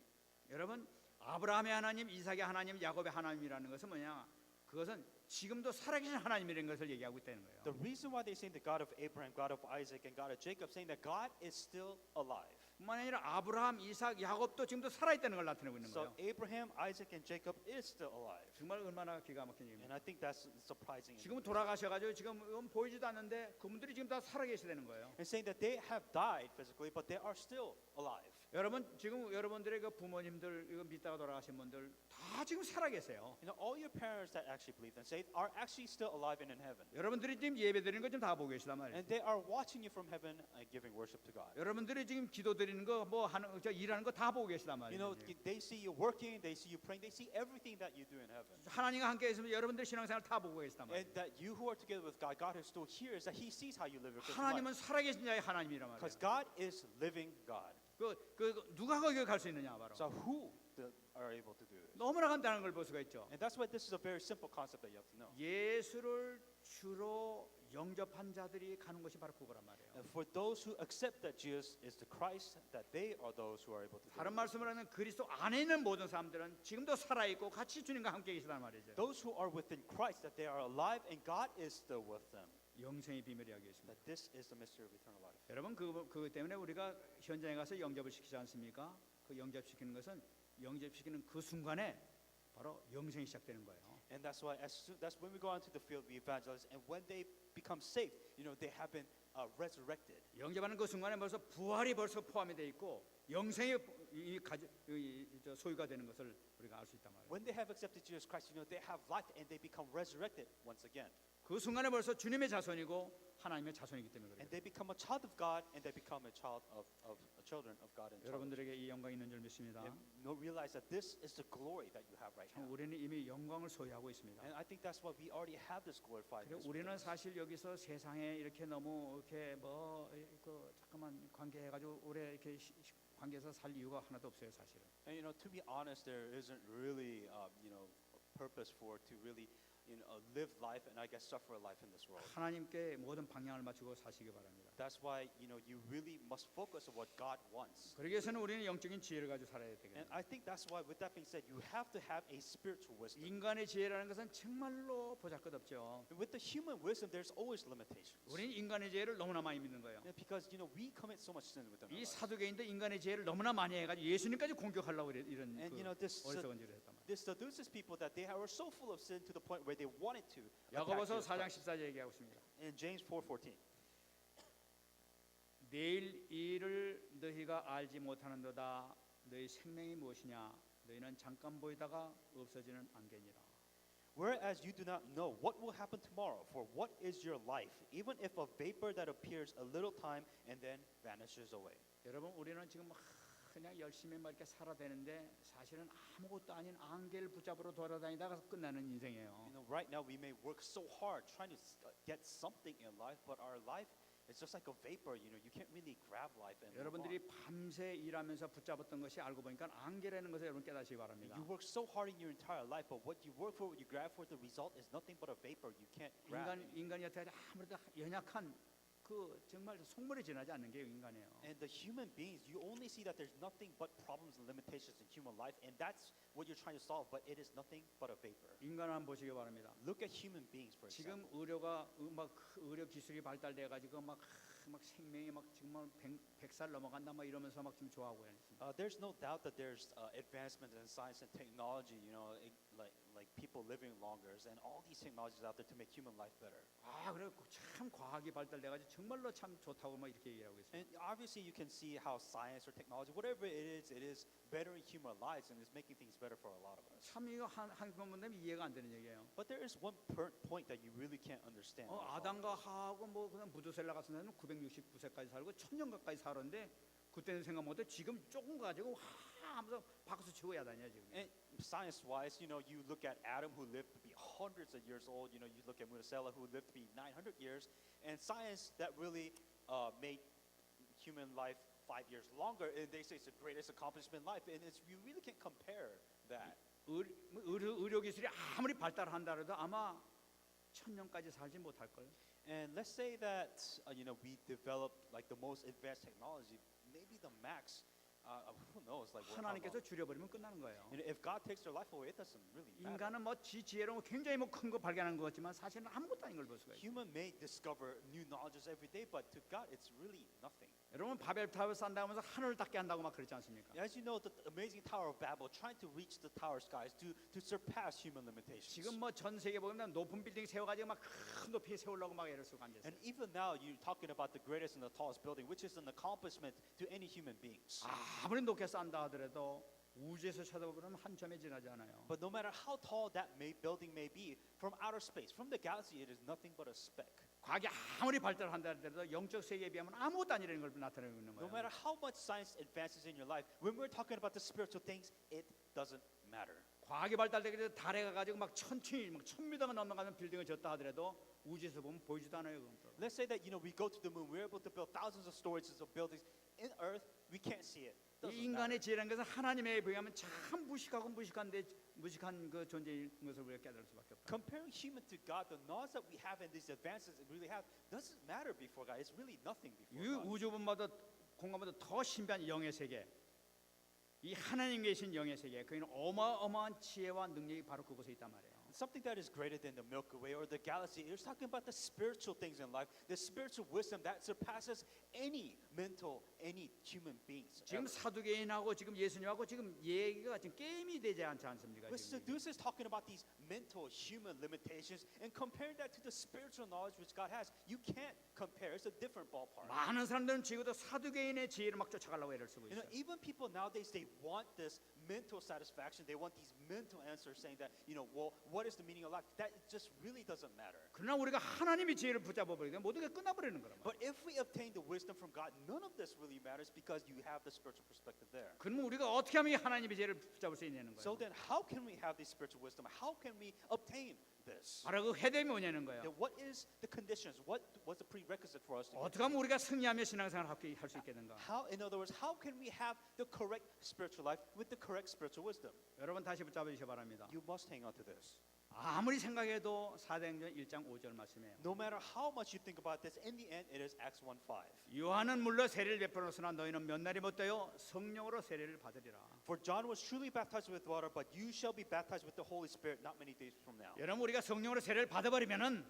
여러분 아브라함의 하나님, 이삭의 하나님, 야곱의 하나님이라는 것은 뭐냐? 그것은 지금도 살아계신 하나님이라는 것을 얘기하고 있다는 거예요. The reason why they say the God of Abraham, God of Isaac, and God of Jacob, saying that God is still alive. 뿐만 아니라 아브라함, 이삭, 야곱도 지금도 살아있다는 걸 나타내고 있는 So 거예요. Abraham, Isaac, and Jacob is still alive. 정말 얼마나 기가 막힌 And 얘기입니다. I think that's surprising. 지금 돌아가셔가지고 지금 보이지도 않는데 그분들이 지금 다 살아계시다는 거예요. And saying that they have died physically, but they are still alive. 여러분 지금 여러분들의 그 부모님들 이거 믿다가 돌아가신 분들 다 지금 살아계세요. All your parents that actually believe and say are actually still alive and in heaven. 여러분들이 지금 예배드리는 거 지금 다 보고 계시단 말이에요. And they are watching you from heaven and giving worship to God. 여러분들이 지금 기도드리는 거 뭐 하는 저 일하는 거 다 보고 계시단 말이에요. They see you working, they see you praying, they see everything that you do in heaven. 하나님과 함께 있으면 여러분들 신앙생활 다 보고 계시단 말이에요. And that you who are together with God, God who still hears that He sees how you live your Christian 하나님은 life. 살아계신 자의 하나님이란 말이에요. Because God is living God. 그 누가 거기 갈 수 있느냐 바로. So who are able to do this? 너무나 간단한 걸 볼 수가 있죠. And that's why this is a very simple concept that you have to know. 예수를 주로 영접한 자들이 가는 것이 바로 그거란 말이에요. And for those who accept that Jesus is the Christ, that they are those who are able to do 다른 it. 말씀을 하면 그리스도 안에 있는 모든 사람들은 지금도 살아있고 같이 주님과 함께 계시단 말이죠. Those who are within Christ, that they are alive and God is still with them. 영생의 비밀이 여기 있습니다. That this is the mystery of eternal life. 여러분 그것 때문에 우리가 현장에 가서 영접을 시키지 않습니까? 그 영접시키는 것은 영접시키는 그 순간에 바로 영생이 시작되는 거예요. And that's why that's when we go out into the field, we evangelize, and when they become saved, they have been resurrected. 영접하는 그 순간에 벌써 부활이 벌써 포함이 돼 있고 영생의 소유가 되는 것을 우리가 알 수 있단 말이에요. When they have accepted Jesus Christ, they have life and they become resurrected once again. 그 순간에 벌써 주님의 자손이고 하나님의 자손이기 때문에 그래요. And they become a child of God, and they become a child of children of God and children. 여러분들에게 이 영광이 있는 줄 믿습니다. And you realize that this is the glory that you have right 참 now. 우리는 이미 영광을 소유하고 있습니다. And I think that's why we already have this glorified. 그리고 우리는 사실 여기서 세상에 이렇게 너무 이렇게 뭐그 잠깐만 관계해가지고 오래 이렇게 관계에서 살 이유가 하나도 없어요, 사실은. And to be honest, there isn't really a purpose for to really live life and I guess suffer a life in this world. 하나님께 모든 방향을 맞추고 사시기 바랍니다. That's why you really must focus on what God wants. 그러기 위해서는 우리는 영적인 지혜를 가지고 살아야 And 되겠습니다. I think that's why, with that being said, you have to have a spiritual wisdom. 인간의 지혜라는 것은 정말로 보잘것없죠. And with the human wisdom, there's always limitations. 우리는 인간의 지혜를 너무나 많이 믿는 거예요. And because we commit so much sin within our 이 lives. 사두개인도 인간의 지혜를 너무나 많이 해가지고 예수님까지 공격하려고 이런 And 그 this 어리석은 일을 했단 말이에요. this seduces people that they were so full of sin to the point where they wanted to attack 야고보서 Jesus 4장 Christ. 14절 얘기하고 있습니다. In James 4:14. 내일 일을 너희가 알지 못하는도다. 너희 생명이 무엇이냐? 너희는 잠깐 보이다가 없어지는 안개니라. Whereas you do not know what will happen tomorrow, for what is your life, even if a vapor that appears a little time and then vanishes away. 여러분 우리는 지금 그냥 열심히 막 이렇게 살아대는데 사실은 아무것도 아닌 안개를 붙잡으러 돌아다니다가 끝나는 인생이에요. Right now we may work so hard trying to get something in life, but our life is just like a vapor. You can't really grab life and move 여러분들이 on. 밤새 일하면서 붙잡았던 것이 알고 보니까 안개라는 것을 여러분 깨닫시기 바랍니다. You work so hard in your entire life, but what you work for, what you grab for, the result is nothing but a vapor. You can't grab. 인간이 여태까지 아무래도 연약한 그 정말 속물에 지나지 않는 게 인간이에요. And the human beings, you only see that there's nothing but problems and limitations in human life, and that's what you're trying to solve, but it is nothing but a vapor. 인간을 한번 보시기 바랍니다. Look at human beings, for 지금 example. 의료가 막 의료 기술이 발달돼 가지고 막 생명이 막 정말 100살 넘어간다 막 이러면서 막 지금 좋아하고 있습니다. There's no doubt that there's advancements in science and technology, like people living longer, and all these technologies out there to make human life better. 아, 그래 참 과학이 발달돼 가지고 정말로 참 좋다고 막 이렇게 얘기하고 있어요. And obviously you can see how science or technology, whatever it is bettering human lives and is making things better for a lot of us. 참 이거 한 번만 되면 이해가 안 되는 얘기예요. But there is one point that you really can't understand. 아담과 하하고 뭐 그냥 무두셀라 같은 사람은 969세까지 살고 1000년 가까이 살았는데 그때는 생각 못해 지금 조금 가지고 하면서 박수 치고 야단이야 지금. And science-wise, you look at Adam who lived to be hundreds of years old. You look at Methuselah who lived to be 900 years. And science that really made human life 5 years longer, and they say it's the greatest accomplishment in life. And you really can't compare that. 의료 기술이 아무리 발달한다 해도 아마 1000년까지 살지 못할 걸. And let's say that we developed like the most advanced technology, maybe the max. Who knows? Like how long. 하나님께서 줄여버리면 끝나는 거예요. If God takes their life away, it doesn't really matter. 인간은 뭐 지혜로 굉장히 뭐 큰 거 발견한 것 같지만 사실은 아무것도 아닌 걸 볼 수가 있어요. Human may discover new knowledges every day, but to God, it's really nothing. 여러분 바벨탑을 쌓는다 하면서 하늘을 닦게 한다고 막 그러지 않습니까? As you know, the amazing Tower of Babel, trying to reach the tower skies to surpass human limitations. 지금 뭐 전 세계 보면 높은 빌딩 세워가지고 막 큰 높이 세우려고 막 애를 쓰고 앉았어요. And even now, you're talking about the greatest and the tallest building, which is an accomplishment to any human beings. 아무리 높게 쌓는다 하더라도 우주에서 쳐다보면 한 점에 지나지 않아요. But no matter how tall that building may be, from outer space, from the galaxy, it is nothing but a speck. 과학이 아무리 발달한다 하더라도 영적 세계에 비하면 아무것도 아니라는 걸 나타내고 있는 No 거예요. matter how much science advances in your life, when we're talking about the spiritual things, it doesn't matter. 과학이 발달되기 전에 달에 가가지고 막 천천히 막 1000m가 넘어가는 빌딩을 졌다 하더라도 우주에서 보면 보이지도 않아요. 그건 또. Let's say that we go to the moon, we're able to build thousands of stories of buildings. In Earth, we can't see it. 이 Doesn't 인간의 matter. 지혜라는 것은 하나님에 비하면 참 무식하고 무식한 그 존재인 것을 우리가 깨달을 수밖에 없다. Comparing human to God, the knowledge that we have and these advances that we really have doesn't matter before God. It's really nothing before 이 God. 우주분보다 공간보다 더 신비한 영의 세계, 이 하나님 계신 영의 세계, 그는 어마어마한 지혜와 능력이 바로 그곳에 있단 말이에요. Something that is greater than the Milky Way or the galaxy. It's talking about the spiritual things in life, the spiritual wisdom that surpasses any human beings. 지금 ever. 사두개인하고 지금 예수님하고 지금 얘기가 지금 게임이 되지 않지 않습니까? But 지금 Sadducees is talking about these mental human limitations and comparing that to the spiritual knowledge which God has. You can't compare. It's a different ballpark. 많은 사람들은 지금도 사두개인의 지혜를 막 쫓아가려고 애를 쓰고 있어요. Even people nowadays, they want this mental satisfaction. They want these mental answers saying that, well, what what is the meaning of life? That just really doesn't matter. 그러나 우리가 하나님의 지혜를 붙잡아 버리면 모든 게 끝나버리는 거란 말이에요. But if we obtain the wisdom from God, none of this really matters because you have the spiritual perspective there. 그러면 우리가 어떻게 하면 이 하나님의 지혜를 붙잡을 수 있냐는 So 거예요. then how can we have this spiritual wisdom? How can we obtain this? 바로 그 해됨이 뭐냐는 거예요. Then what is the conditions? What was the prerequisite for us to 어떻게 하면 우리가 승리하며 신앙생활을 할 수 있겠는가? how, in other words, how can we have the correct spiritual life with the correct spiritual wisdom? 여러분 다시 붙잡아 주시기 바랍니다. You must hang on to this. 아무리 생각해도 사도행전 1장 5절 말씀이에요. No matter how much you think about this, in the end, it is Acts 1:5. 요한은 물러 세례를 베풀었으나 너희는 몇 날이 못되어 성령으로 세례를 받으리라. For John was truly baptized with water, but you shall be baptized with the Holy Spirit not many days from now. 여러분 우리가 성령으로 세례를 받아버리면은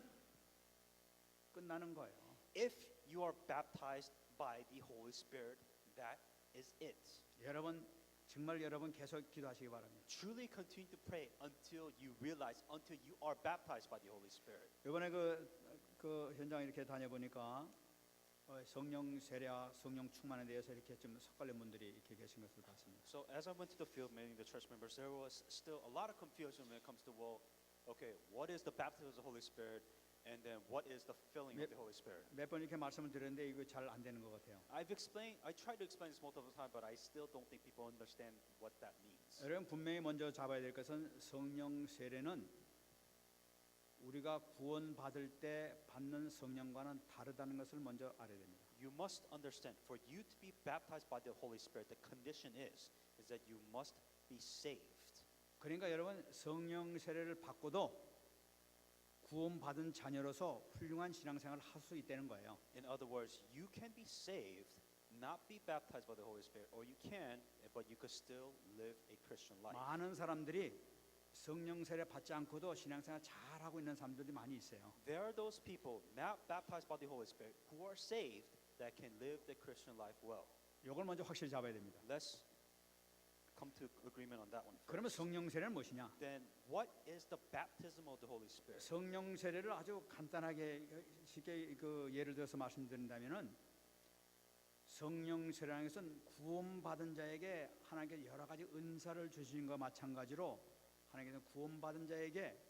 끝나는 거예요. If you are baptized by the Holy Spirit, that is it. 여러분 정말 여러분 계속 기도하시기 바랍니다. Truly continue to pray until you realize, until you are baptized by the Holy Spirit. 이번에 그 현장 이렇게 다녀보니까 성령 세례와 성령 충만에 대해서 이렇게 좀 섞갈린 분들이 이렇게 계신 것을 봤습니다. So as I went to the field meeting the church members, there was still a lot of confusion when it comes to, well, okay, what is the baptism of the Holy Spirit, and then what is the filling of the Holy Spirit? 몇 번 이렇게 말씀을 드렸는데 이거 잘 안 되는 것 같아요. I tried to explain this multiple times, but I still don't think people understand what that means. 여러분 분명히 먼저 잡아야 될 것은 성령 세례는 우리가 구원 받을 때 받는 성령과는 다르다는 것을 먼저 알아야 됩니다. You must understand, for you to be baptized by the Holy Spirit, the condition is that you must be saved. 그러니까 여러분 성령 세례를 받고도 구원 받은 자녀로서 훌륭한 신앙생활을 할 수 있다는 거예요. In other words, you can be saved, not be baptized by the Holy Spirit, or you can, but you could still live a Christian life. 많은 사람들이 성령 세례 받지 않고도 신앙생활 잘 하고 있는 사람들이 많이 있어요. There are those people not baptized by the Holy Spirit who are saved that can live the Christian life well. 이걸 먼저 확실히 잡아야 됩니다. Let's come to agreement on that one first. 그러면 성령 세례는 무엇이냐? Then what is the baptism of the Holy Spirit? 성령 세례를 아주 간단하게 쉽게 그 예를 들어서 말씀드린다면은 성령 세례라는 것은 구원받은 자에게 하나님께서 여러 가지 은사를 주신 것과 마찬가지로 하나님께서 구원받은 자에게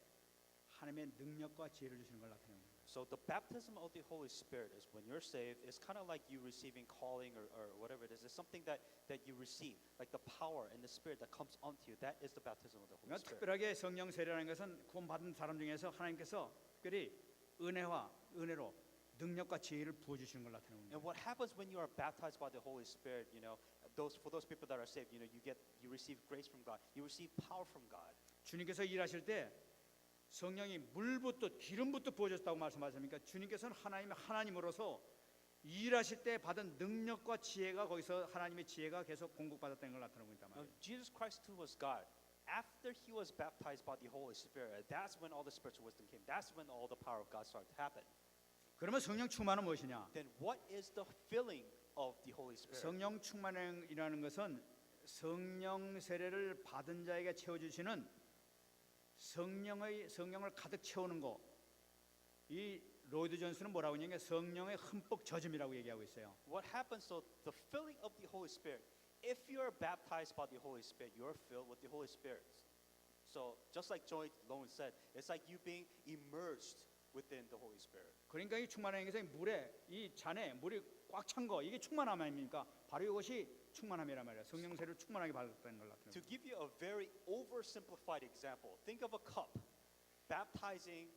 하나님의 능력과 지혜를 주시는 걸 나타내는 거예요. So the baptism of the Holy Spirit is when you're saved, it's kind of like you receiving calling or whatever it is. It's something that you receive, like the power and the Spirit that comes onto you. That is the baptism of the Holy 그러니까 Spirit. 특별하게 성령 세례라는 것은 구원받은 사람 중에서 하나님께서 특별히 은혜로 능력과 지혜를 부어 주시는 걸 나타내는 And 거예요. what happens when you are baptized by the Holy Spirit, for those people that are saved, you receive grace from God. You receive power from God. 주님께서 일하실 때 성령이 물부터 기름부터 부어졌다고 말씀하십니까? 주님께서는 하나님으로서 일하실 때 받은 능력과 지혜가 거기서 하나님의 지혜가 계속 공급받았다는 걸 나타내고 있단 Now, 말이에요. Jesus Christ too was God. After he was baptized by the Holy Spirit, that's when all the spiritual wisdom came. That's when all the power of God started to happen. 그러면 성령 충만은 무엇이냐? Then what is the filling of the Holy Spirit? 성령 충만이라는 것은 성령 세례를 받은 자에게 채워주시는 성령을 가득 채우는 거. 이 로이드 존스는 뭐라고 하냐면 성령의 흠뻑 젖음이라고 얘기하고 있어요. What happens? So the filling of the Holy Spirit. If you are baptized by the Holy Spirit, you are filled with the Holy Spirit. So just like Joy Lowen said, it's like you being immersed within the Holy Spirit. 그러니까 이 충만한 것은 이 잔에 물이 꽉 찬 거 이게 충만함 아닙니까? 바로 이것이 충만함이란 말이에요. 성령 세례를 충만하게 받았다는 걸 To 나타내는 거예요. give you a very oversimplified example, think of a cup baptizing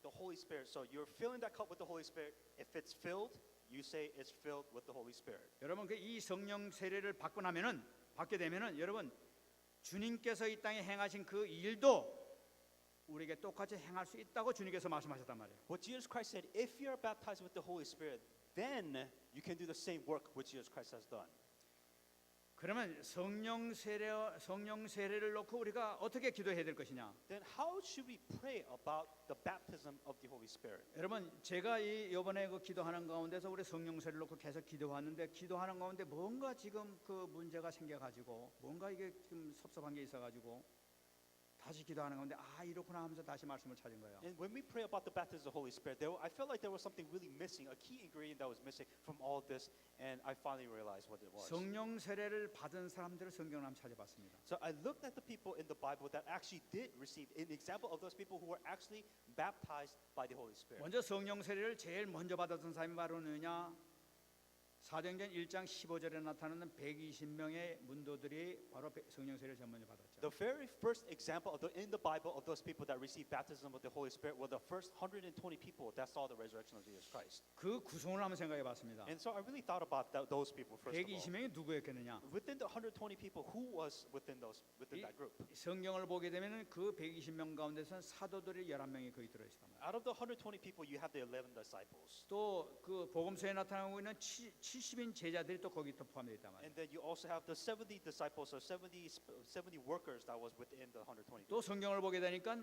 the Holy Spirit. So you're filling that cup with the Holy Spirit. If it's filled, you say it's filled with the Holy Spirit. 여러분 이 성령 세례를 받게 되면은 여러분 주님께서 이 땅에 행하신 그 일도 우리에게 똑같이 행할 수 있다고 주님께서 말씀하셨단 말이에요. What Jesus Christ said, if you're baptized with the Holy Spirit, then you can do the same work which Jesus Christ has done. 그러면 성령 세례를 놓고 우리가 어떻게 기도해야 될 것이냐? Then how should we pray about the baptism of the Holy Spirit? 여러분 제가 이번에 그 기도하는 가운데서 우리 성령 세례를 놓고 계속 기도하는데 기도하는 가운데 뭔가 지금 그 문제가 생겨가지고 뭔가 이게 좀 섭섭한 게 있어가지고 다시 기도하는 가운데 이렇구나 하면서 다시 말씀을 찾은 거예요. And when we pray about the baptism of the Holy Spirit, I felt like there was something really missing, a key ingredient that was missing from all of this, and I finally realized what it was. 성령 세례를 받은 사람들을 성경을 한번 찾아봤습니다. So I looked at the people in the Bible that actually did receive an example of those people who were actually baptized by the Holy Spirit. 먼저 성령 세례를 제일 먼저 받았던 사람이 바로 누구냐? 사도행전 1장 15절에 나타나는 120명의 문도들이 바로 성령 세례를 제일 먼저 받았죠. The very first example in the Bible of those people that received baptism of the Holy Spirit were the first 120 people that saw the resurrection of Jesus Christ. 그 구성을 한번 생각해 봤습니다. And so I really thought about those people first of all. 120명이 누구였겠느냐? Within the 120 people, who was within that group? 성경을 보게 되면은 그 120명 가운데서 사도들이 11명이 거기 들어 있단 말이에요. Out of the 120 people, you have the 11 disciples. 또 그 복음서에 나타나고 있는 70인 제자들이 또 거기 또 포함되어 있단 말이에요. And then you also have the 70 disciples or 70 workers that was within the 120 또 people. 성경을 보게 되니까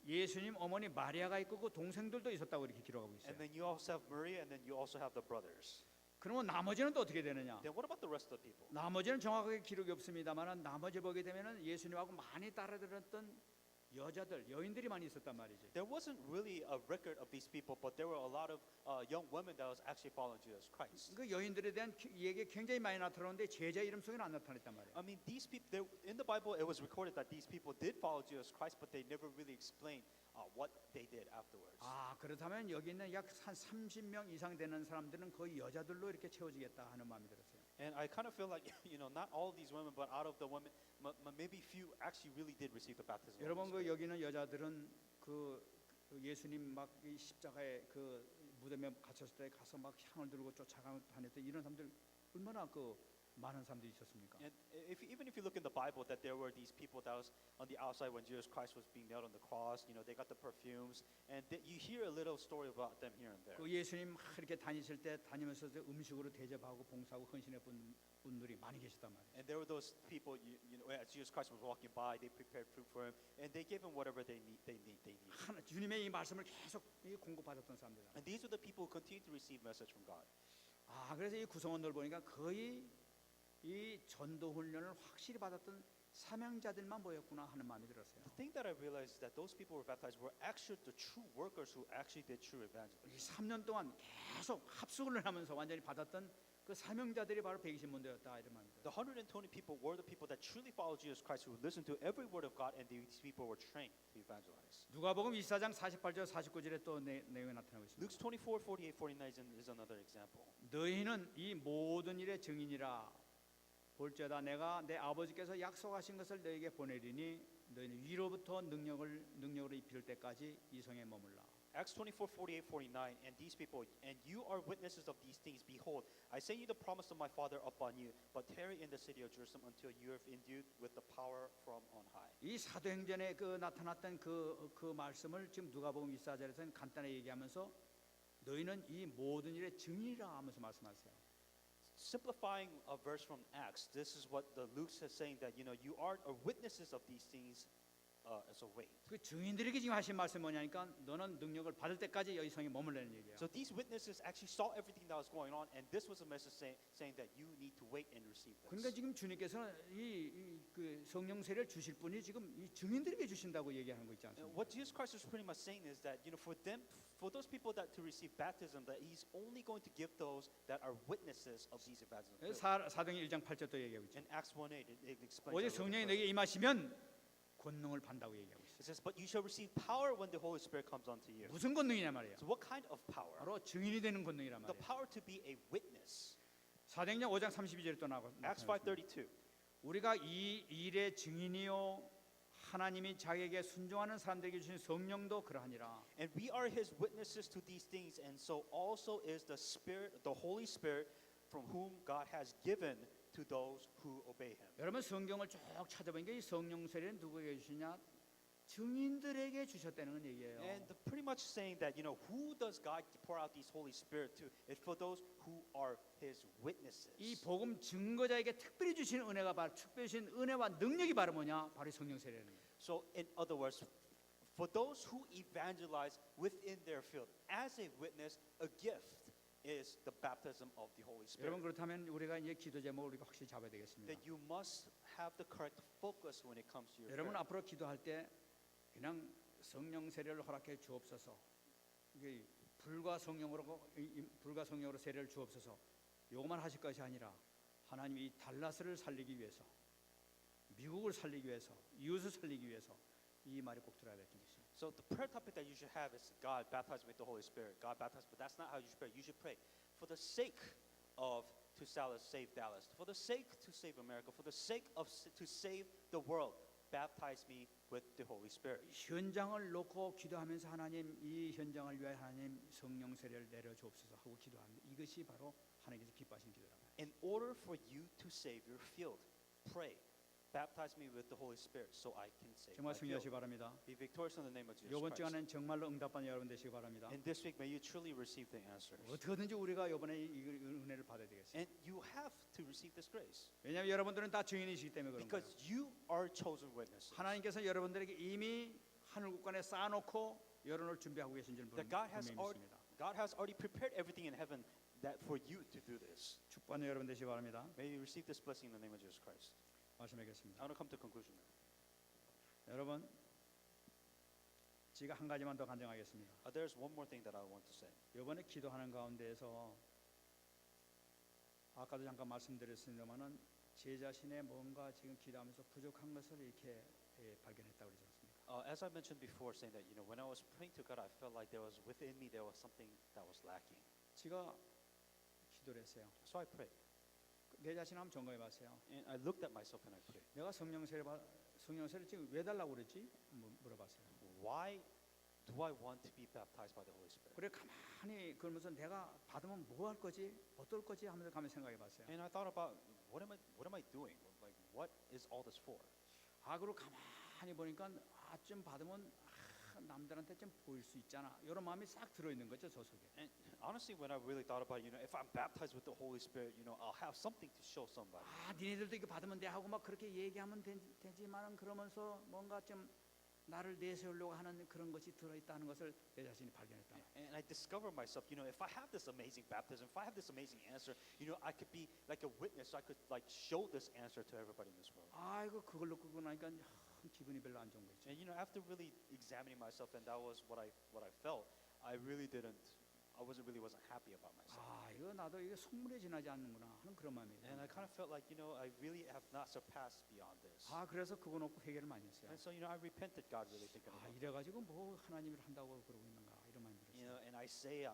예수님 어머니 마리아가 있고 그 동생들도 있었다고 이렇게 기록하고 있어요. And then you also have Maria, and then you also have the brothers. 그러면 나머지는 또 어떻게 되느냐? Then what about the rest of the people? 나머지는 정확하게 기록이 없습니다만 나머지 보게 되면은 예수님하고 많이 따라들었던 여자들, 여인들이 많이 있었단 말이지. There wasn't really a record of these people, but there were a lot of young women that was actually following Jesus Christ. 그 여인들에 대한 얘기 굉장히 많이 나타나는데 제자 이름 속에는 안 나타났단 말이에요. I mean, these people, in the Bible, it was recorded that these people did follow Jesus Christ, but they never really explained what they did afterwards. 그렇다면 여기 있는 약 한 30명 이상 되는 사람들은 거의 여자들로 이렇게 채워지겠다 하는 마음이 들었어요. And I kind of feel like, not all of these women, but out of the women, maybe few actually really did receive the baptism. of the 여러분 그 Holy Spirit. 여기 있는 여자들은 그 예수님 막 이 십자가에 그 무덤에 갇혔을 때 가서 막 향을 들고 쫓아가고 다녔던 이런 사람들 얼마나 그 많은 사람들이 있었습니까? And even if you look in the Bible, that there were these people that was on the outside when Jesus Christ was being nailed on the cross. They got the perfumes, and you hear a little story about them here and there. 그 예수님 막 이렇게 다니실 때 다니면서 음식으로 대접하고 봉사하고 헌신해 본 분들이 많이 계셨단 말이에요. And there were those people, as Jesus Christ was walking by, they prepared food for him, and they gave him whatever they need. 하나 주님의 이 말씀을 계속 공급받았던 사람들이다. And these are the people who continue to receive message from God. 그래서 이 구성원들 보니까 거의 이 전도 훈련을 확실히 받았던 사명자들만 모였구나 하는 마음이 들었어요. The thing that I realized is that those people who were baptized were actually the true workers who actually did true evangelism. 이 3년 동안 계속 합숙을 하면서 완전히 받았던 그 사명자들이 바로 120문도였다 이런 마음이 들어요. The 120 people were the people that truly followed Jesus Christ, who listened to every word of God, and these people were trained to evangelize. 누가복음 24장 48절 49절에 또 내용이 나타나고 있습니다. Luke 24, 48, 49 is another example. 너희는 이 모든 일의 증인이라. 볼지어다 내가 내 아버지께서 약속하신 것을 너에게 보내리니 너희는 위로부터 능력으로 입힐 때까지 이 성에 머물라. Acts 24, 48, 49, and these people, and you are witnesses of these things. Behold, I send you the promise of my Father upon you, but tarry in the city of Jerusalem until you are endued with the power from on high. 이 사도행전에 그 나타났던 그 말씀을 지금 누가복음 24절에서는 간단히 얘기하면서 너희는 이 모든 일의 증인이라 하면서 말씀하세요. Simplifying a verse from Acts, this is what the Luke is saying, that you are witnesses of these things as a weight. 그 증인들에게 지금 하신 말씀이 뭐냐니까 너는 능력을 받을 때까지 여기 성에 머물라는 얘기예요. So these witnesses actually saw everything that was going on, and this was a message saying that you need to wait and receive 그러니까 this. 지금 주님께서는 그 성령 세례를 주실 분이 지금 이 증인들에게 주신다고 얘기하는 거 있지 않습니까? What Jesus Christ is pretty much saying is that for those people that to receive baptism, that He's only going to give those that are witnesses of these baptisms. 사도행 1장 8절도 얘기하고 있죠. In Acts 1:8, it explains. 오직 that a little 성령이 bit. 너에게 임하시면 권능을 받는다고 얘기하고 있어요. It says, but you shall receive power when the Holy Spirit comes onto you. 무슨 권능이냐 말이에요. So what kind of power? 바로 증인이 되는 권능이란 The 말이에요. power to be a witness. 사도행전 5장 32절에 또 나오고 Acts 5:32. 우리가 이 일의 증인이요 하나님이 자기에게 순종하는 사람들에게 주신 성령도 그러하니라. And we are His witnesses to these things, and so also is the Spirit, the Holy Spirit, from whom God has given to those who obey Him. 여러분 성경을 쭉 찾아보니까 이 성령 세례는 누구에게 주시냐? 증인들에게 주셨다는 건 얘기예요. And pretty much saying that, who does God pour out these Holy Spirit to? It's for those who are His witnesses. 이 복음 증거자에게 특별히 주신 은혜가 바로 특별히 주신 은혜와 능력이 바로 뭐냐? 바로 이 성령 세례는 거예요. So in other words, for those who evangelize within their field, as a witness, a gift is the baptism of the Holy Spirit. 여러분 그렇다면 우리가 이제 기도 제목을 우리가 확실히 잡아야 되겠습니다. That you must have the correct focus when it comes to your 여러분 prayer. 앞으로 기도할 때 그냥 성령 세례를 허락해 주옵소서. 이게 불과 성령으로 세례를 주옵소서. 요것만 하실 것이 아니라 하나님이 이 달라스를 살리기 위해서, 미국을 살리기 위해서, 이웃을 살리기 위해서 이 말이 꼭 들어야 될 줄 믿습니다. So the prayer topic that you should have is God baptize me with the Holy Spirit. God baptize, but that's not how you should pray. You should pray for the sake of to save Dallas, for the sake to save America, for the sake of to save the world. Baptize me with the Holy Spirit. 현장을 놓고 기도하면서 하나님 이 현장을 위하여 하나님 성령 세례를 내려 주옵소서 하고 기도합니다. 이것이 바로 하나님께서 기뻐하시는 기도랍니다. In order for you to save your field, pray. Baptize me with the Holy Spirit so I can save 정말 my 승리하시기 field. 바랍니다. Be victorious in the name of Jesus 이번 Christ. 주간엔 정말로 응답받는 여러분 되시기 바랍니다. And this week, may you truly receive the answers. 어떻게든지 우리가 이번에 이 은혜를 받아야 되겠습니다. And you have to receive this grace 왜냐하면 여러분들은 다 증인이시기 때문에 그런 because 거예요. you are chosen witnesses. 하나님께서 여러분들에게 이미 하늘 국간에 쌓아놓고 여론을 준비하고 계신 줄 That 분명히 믿습니다. God has already prepared everything in heaven that for you to do this. 축복받는 여러분 되시기 바랍니다. May you receive this blessing in the name of Jesus Christ. 말씀하겠습니다. I want to come to conclusion now. 여러분, 제가 한 가지만 더 간증하겠습니다. There's one more thing that I want to say. 이번에 기도하는 가운데에서 아까도 잠깐 말씀드렸습니다만은 제 자신의 뭔가 지금 기도하면서 부족한 것을 이렇게 발견했다고 그러지 않습니까? As I mentioned before, saying that when I was praying to God, I felt like there was within me there was something that was lacking. 제가 기도를 했어요. So I prayed, 내 자신 한번 점검해 봤어요. and I looked at myself and I prayed. 내가 성령 세례를 지금 왜 달라고 그랬지? 물어봤어요. Why do I want to be baptized by the Holy Spirit? 그래 가만히 그러면서 내가 받으면 뭐 할 거지? 어떨 거지? 하면서 가만히 생각해 봤어요. And I thought about what am I doing? Like what is all this for? 그리고 가만히 보니까 좀 받으면 남들한테 좀 보일 수 있잖아. 이런 마음이 싹 들어 있는 거죠, 저 속에. And honestly, when I really thought about, if I'm baptized with the Holy Spirit, I'll have something to show somebody. 니네들도 이거 받으면 돼 하고 막 그렇게 얘기하면 되지만은 그러면서 뭔가 좀 나를 내세우려고 하는 그런 것이 들어 있다는 것을 내 자신이 발견했다. And I discovered myself, if I have this amazing baptism, if I have this amazing answer, I could be like a witness. I could like show this answer to everybody in this world. 아이고 그걸 놓고 나니까 기분이 별로 안 좋은 거죠. And after really examining myself, and that was what I felt, I wasn't happy about myself. 이거 나도 이게 속물에 지나지 않는구나 하는 그런 마음이. And I kind of felt like, I really have not surpassed beyond this. 그래서 그거 놓고 회개를 많이 했어요. And so, I repented, God, really thinking about it. 이래가지고 뭐 하나님을 한다고 그러고 있는가 이런 마음이 들었어요. And I say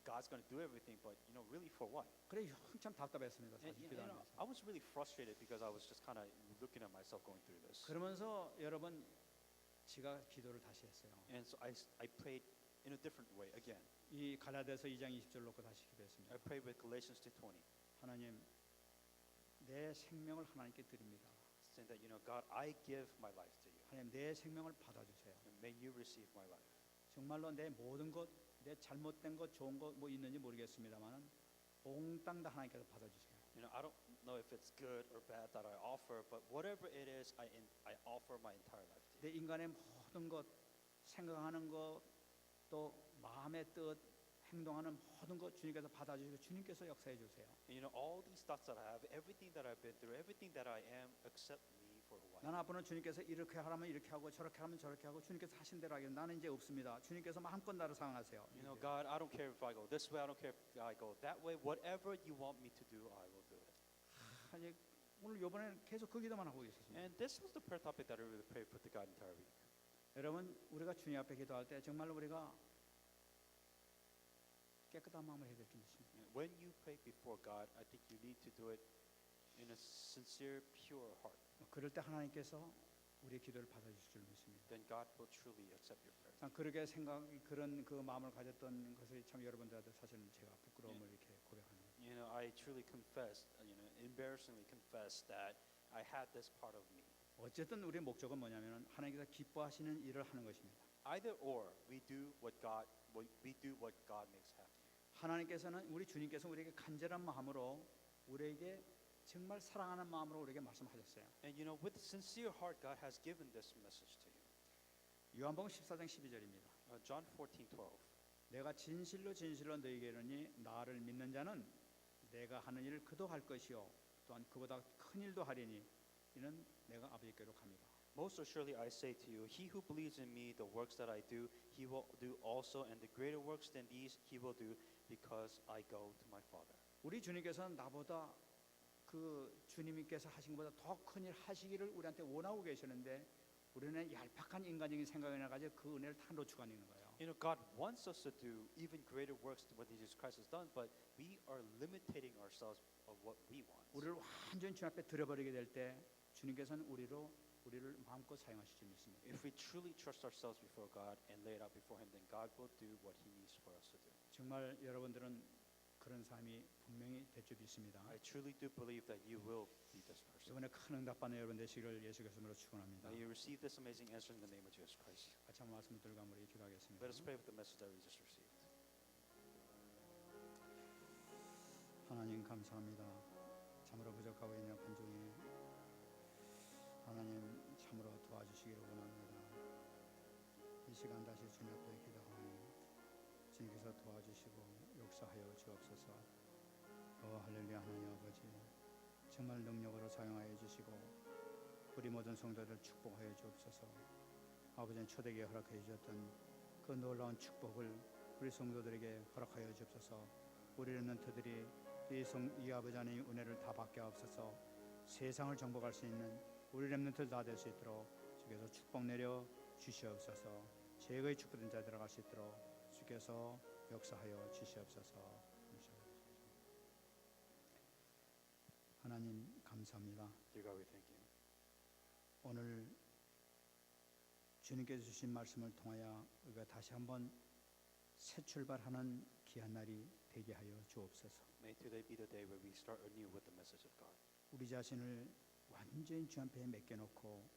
God's going to do everything, but really for what? 그래 한참 답답했습니다. And, 사실 기도하면서. I was really frustrated because I was just kind of looking at myself going through this. 그러면서 여러분 제가 기도를 다시 했어요. And so I prayed in a different way again. 이 갈라디아서 2장 20절 놓고 다시 기도했습니다. I prayed with Galatians 2:20, 하나님 내 생명을 하나님께 드립니다. saying that God, I give my life to you, 하나님 내 생명을 받아주세요. and may you receive my life. 정말로 내 모든 것, 내 잘못된 것, 좋은 것 뭐 있는지 모르겠습니다만은 몽땅 다 하나님께서 받아주세요. I don't know if it's good or bad that I offer, but whatever it is, I offer my entire life to you. 내 인간의 모든 것, 생각하는 것, 또 마음의 뜻, 행동하는 모든 것 주님께서 받아주시고 주님께서 역사해 주세요. And all these thoughts that I have, everything that I've been through, everything that I am, accept me for who I am. 나는 앞으로는 주님께서 이렇게 하라면 이렇게 하고 저렇게 하면 저렇게 하고 주님께서 하신 대로 하기로 나는 이제 없습니다. 주님께서 마음껏 나를 사용하세요. God, I don't care if I go this way, I don't care if I go that way. Whatever you want me to do, I will do it. 이제 오늘 이번에 계속 그 기도만 하고 있었습니다. And this was the prayer topic that I really prayed for the God entire week. 여러분 우리가 주님 앞에 기도할 때 정말로 우리가 깨끗한 마음을 해야 될 줄 믿습니다. When you pray before God, I think you need to do it in a sincere, pure heart. 그럴 때 하나님께서 우리의 기도를 받아주실 줄 믿습니다. Then God will truly accept your prayer. 그렇게 그런 그 마음을 가졌던 것을 참 여러분들한테 사실은 제가 부끄러움을 이렇게 고백하는 거예요. I truly confess, embarrassingly confess that I had this part of me. 어쨌든 우리의 목적은 뭐냐면은 하나님께서 기뻐하시는 일을 하는 것입니다. Either or, we do what God makes happen. 하나님께서는 우리 주님께서 우리에게 간절한 마음으로 우리에게 정말 사랑하는 마음으로 우리에게 말씀하셨어요. And with sincere heart, God has given this message to you. 요한복음 14장 12절입니다. John 14:12. 내가 진실로 진실로 너희에게 이르니 나를 믿는 자는 내가 하는 일을 그도 할 것이요 또한 그보다 큰 일도 하리니 이는 내가 아버지께로 갑니다. Most assuredly I say to you, he who believes in me, the works that I do, he will do also, and the greater works than these he will do, because I go to my Father. 우리 주님께서는 나보다 그 주님께서 하신 것보다 더 큰 일 하시기를 우리한테 원하고 계시는데 우리는 얄팍한 인간적인 생각이나 가지고 그 은혜를 다 놓치고 있는 거예요. You know, God wants us to do even greater works than what Jesus Christ has done, but we are limiting ourselves of what we want. 우리를 완전히 주님 앞에 들어버리게 될 때 주님께서는 우리를 마음껏 사용하실 줄 믿습니다. If we truly trust ourselves before God and lay it out before Him, then God will do what He needs for us to do. 정말 여러분들은 그런 삶이 분명히 될 줄 믿습니다. I truly do believe that you will be this person. 이번에 큰 응답받는 여러분 되시기를 예수 그리스도로 축원합니다. May you receive this amazing answer in the name of Jesus Christ. 같이 한번 말씀 들과 우리 기도하겠습니다. Let us pray with the message that we just received. 하나님 감사합니다. 참으로 부족하고 있는 한 중에 하나님 참으로 도와주시기를 원합니다. 이 시간 다시 주님 앞에 기도하니 주님께서 도와주시고 역사하여 주옵소서. 할렐루야. 하나님 아버지 정말 능력으로 사용하여 주시고 우리 모든 성도들 축복하여 주옵소서. 아버지는 초대기에 허락해 주셨던 그 놀라운 축복을 우리 성도들에게 허락하여 주옵소서. 우리 렘넌트들이 이 아버지 하나님 은혜를 다 받게 하옵소서. 세상을 정복할 수 있는 우리 렘넌트들 다 될 수 있도록 주께서 축복 내려 주시옵소서. 제거의 축복된 자 들어갈 수 있도록 주께서 역사하여 주시옵소서. 하나님 감사합니다. Dear God, we thank you. 오늘 주님께서 주신 말씀을 통하여 우리가 다시 한번 새 출발하는 귀한 날이 되게 하여 주옵소서. May today be the day where we start anew with the message of God. 우리 자신을 완전히 주 앞에 맡겨놓고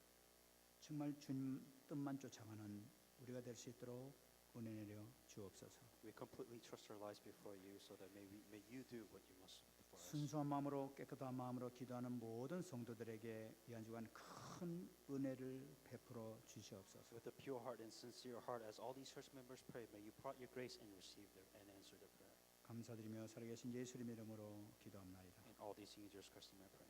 정말 주님 뜻만 쫓아가는 우리가 될 수 있도록 은혜 내려 주옵소서. We completely trust our lives before you, so that may you do what you must for us. 순수한 마음으로 깨끗한 마음으로 기도하는 모든 성도들에게 이 한 주간 큰 은혜를 베풀어 주시옵소서. With a pure heart and sincere heart, as all these church members pray, may you pour out your grace and receive and answer their prayer. 감사드리며 살아계신 예수님의 이름으로 기도합나이다. In all these things, Jesus Christ, I pray.